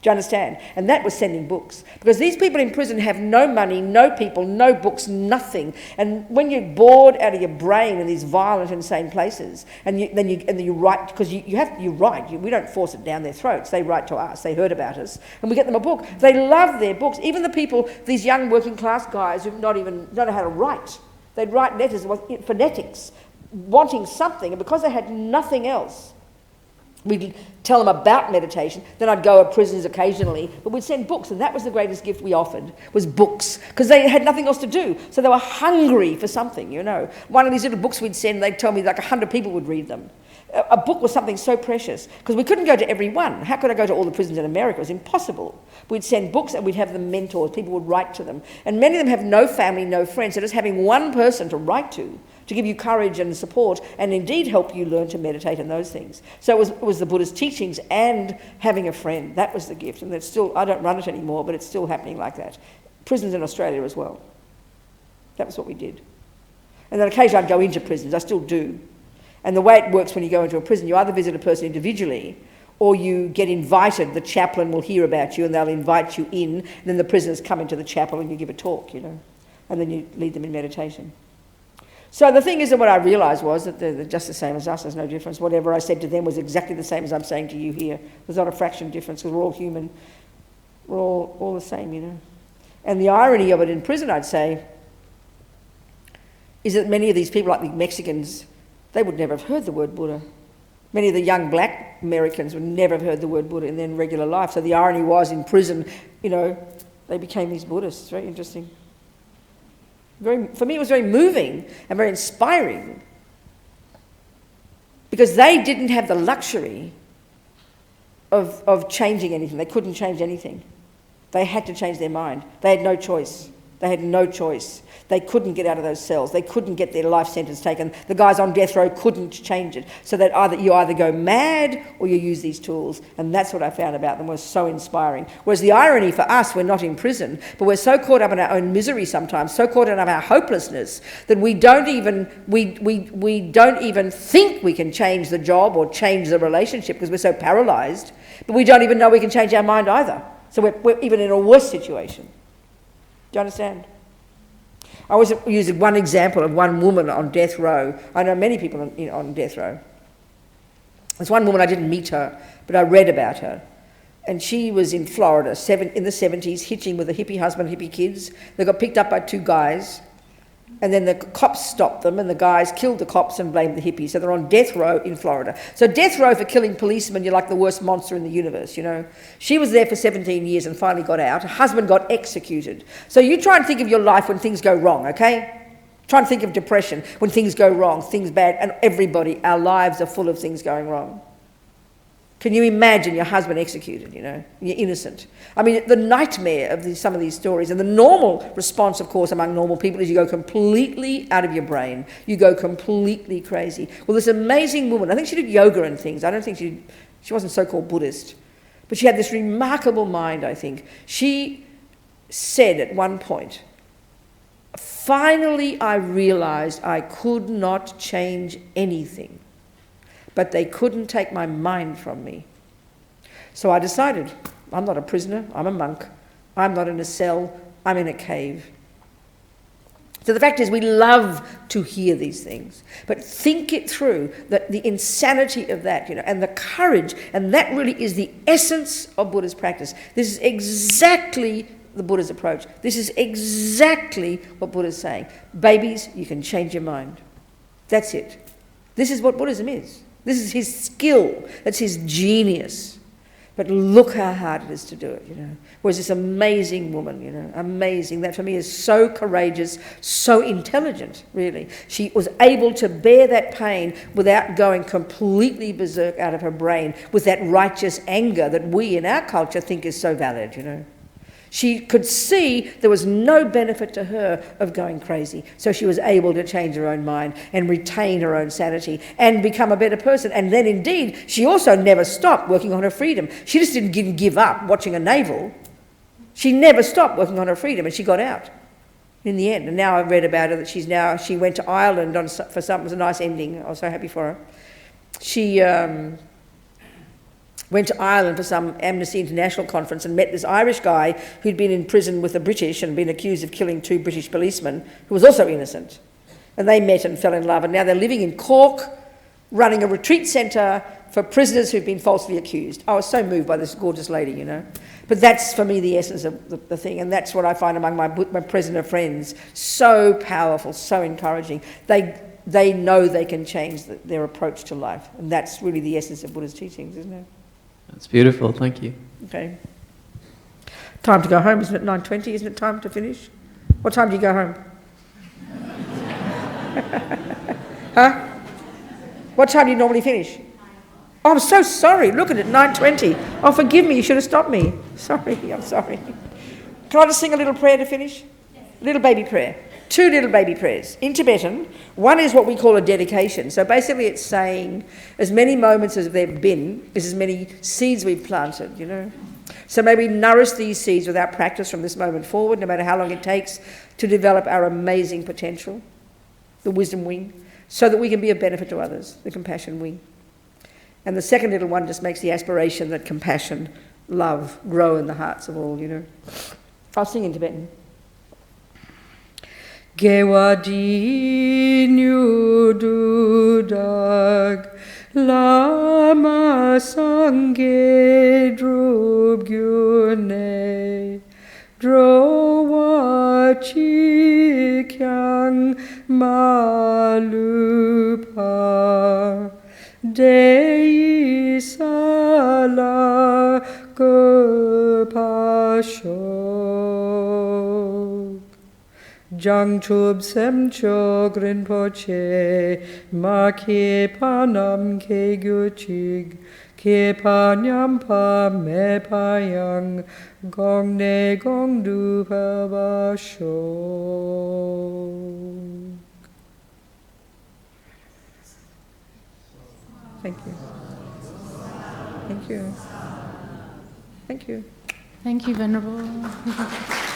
Do you understand? And that was sending books. Because these people in prison have no money, no people, no books, nothing. And when you're bored out of your brain in these violent, insane places, and then you write, because you write. We don't force it down their throats. They write to us. They heard about us. And we get them a book. They love their books. Even the people, these young working class guys who don't know how to write. They'd write letters with phonetics, wanting something. And because they had nothing else, we'd tell them about meditation. Then I'd go to prisons occasionally, but we'd send books, and that was the greatest gift we offered, was books, because they had nothing else to do. So they were hungry for something, One of these little books we'd send, they'd tell me like 100 people would read them. A book was something so precious, because we couldn't go to every one. How could I go to all the prisons in America? It was impossible. We'd send books, and we'd have them mentors. People would write to them. And many of them have no family, no friends. So just having one person to write to give you courage and support, and indeed help you learn to meditate and those things. So it was the Buddha's teachings and having a friend. That was the gift. And that's still, I don't run it anymore, but it's still happening like that. Prisons in Australia as well. That was what we did. And then occasionally I'd go into prisons. I still do. And the way it works when you go into a prison, you either visit a person individually, or you get invited. The chaplain will hear about you and they'll invite you in. And then the prisoners come into the chapel and you give a talk, And then you lead them in meditation. So the thing is that what I realised was that they're just the same as us. There's no difference. Whatever I said to them was exactly the same as I'm saying to you here. There's not a fraction of difference, because we're all human. We're all the same, And the irony of it in prison, I'd say, is that many of these people, like the Mexicans, they would never have heard the word Buddha. Many of the young black Americans would never have heard the word Buddha in their regular life. So the irony was, in prison, they became these Buddhists. Very interesting. For me, it was very moving and very inspiring, because they didn't have the luxury of changing anything. They couldn't change anything. They had to change their mind. They had no choice. They had no choice. They couldn't get out of those cells. They couldn't get their life sentence taken. The guys on death row couldn't change it. So that you either go mad or you use these tools. And that's what I found about them, was so inspiring. Whereas the irony for us, we're not in prison, but we're so caught up in our own misery sometimes, so caught up in our hopelessness, that we don't even think we can change the job or change the relationship because we're so paralysed. But we don't even know we can change our mind either. So we're even in a worse situation. Do you understand? I always use one example of one woman on death row. I know many people on death row. There's one woman, I didn't meet her, but I read about her. And she was in Florida in the 70s, hitching with a hippie husband, hippie kids. They got picked up by two guys. And then the cops stopped them, and the guys killed the cops and blamed the hippies. So they're on death row in Florida. So death row for killing policemen, you're like the worst monster in the universe, you know. She was there for 17 years and finally got out. Her husband got executed. So you try and think of your life when things go wrong, okay? Try and think of depression when things go wrong, things bad, and everybody, our lives are full of things going wrong. Can you imagine your husband executed, you know? You're innocent. I mean, the nightmare of some of these stories, and the normal response, of course, among normal people is you go completely out of your brain. You go completely crazy. Well, this amazing woman, I think she did yoga and things. I don't think she wasn't so-called Buddhist. But she had this remarkable mind, I think. She said at one point, finally I realised I could not change anything, but they couldn't take my mind from me. So I decided, I'm not a prisoner, I'm a monk. I'm not in a cell, I'm in a cave. So the fact is, we love to hear these things, but think it through, that the insanity of that, you know, and the courage, and that really is the essence of Buddha's practice. This is exactly the Buddha's approach. This is exactly what Buddha's saying. Babies, you can change your mind. That's it. This is what Buddhism is. This is his skill. That's his genius. But look how hard it is to do it, you know. Whereas this amazing woman, you know, amazing, that for me is so courageous, so intelligent, really. She was able to bear that pain without going completely berserk out of her brain with that righteous anger that we in our culture think is so valid, you know. She could see there was no benefit to her of going crazy. So she was able to change her own mind and retain her own sanity and become a better person. And then indeed, she also never stopped working on her freedom. She just didn't give up watching a navel. She never stopped working on her freedom, and she got out in the end. And now I've read about her that she went to Ireland for something. It was a nice ending. I was so happy for her. She went to Ireland for some Amnesty International conference and met this Irish guy who'd been in prison with the British and been accused of killing 2 British policemen, who was also innocent. And they met and fell in love, and now they're living in Cork, running a retreat centre for prisoners who've been falsely accused. I was so moved by this gorgeous lady, you know. But that's, for me, the essence of the thing, and that's what I find among my prisoner friends. So powerful, so encouraging. They know they can change their approach to life, and that's really the essence of Buddha's teachings, isn't it? That's beautiful, thank you. Okay. Time to go home, isn't it? 9:20, isn't it time to finish? What time do you go home? Huh? What time do you normally finish? Oh, I'm so sorry. Look at it, 9:20. Oh, forgive me, you should have stopped me. Sorry, I'm sorry. Can I just sing a little prayer to finish? Yes. A little baby prayer. 2 little baby prayers in Tibetan. One is what we call a dedication. So basically it's saying as many moments as there have been is as many seeds we've planted, you know. So may we nourish these seeds without practice from this moment forward, no matter how long it takes, to develop our amazing potential, the wisdom wing, so that we can be of benefit to others, the compassion wing. And the second little one just makes the aspiration that compassion, love, grow in the hearts of all, you know. I'll sing in Tibetan. Gewadi nyududag lama sangye drub gyune drowa chikyang malupa dei sala gopasho Jangchub semcho grinpoche ma ke panam ke gyuchig Kia pa nyam pa me pa yang gong ne gong du pa ba sho. Thank you. Thank you. Thank you. Thank you, Venerable.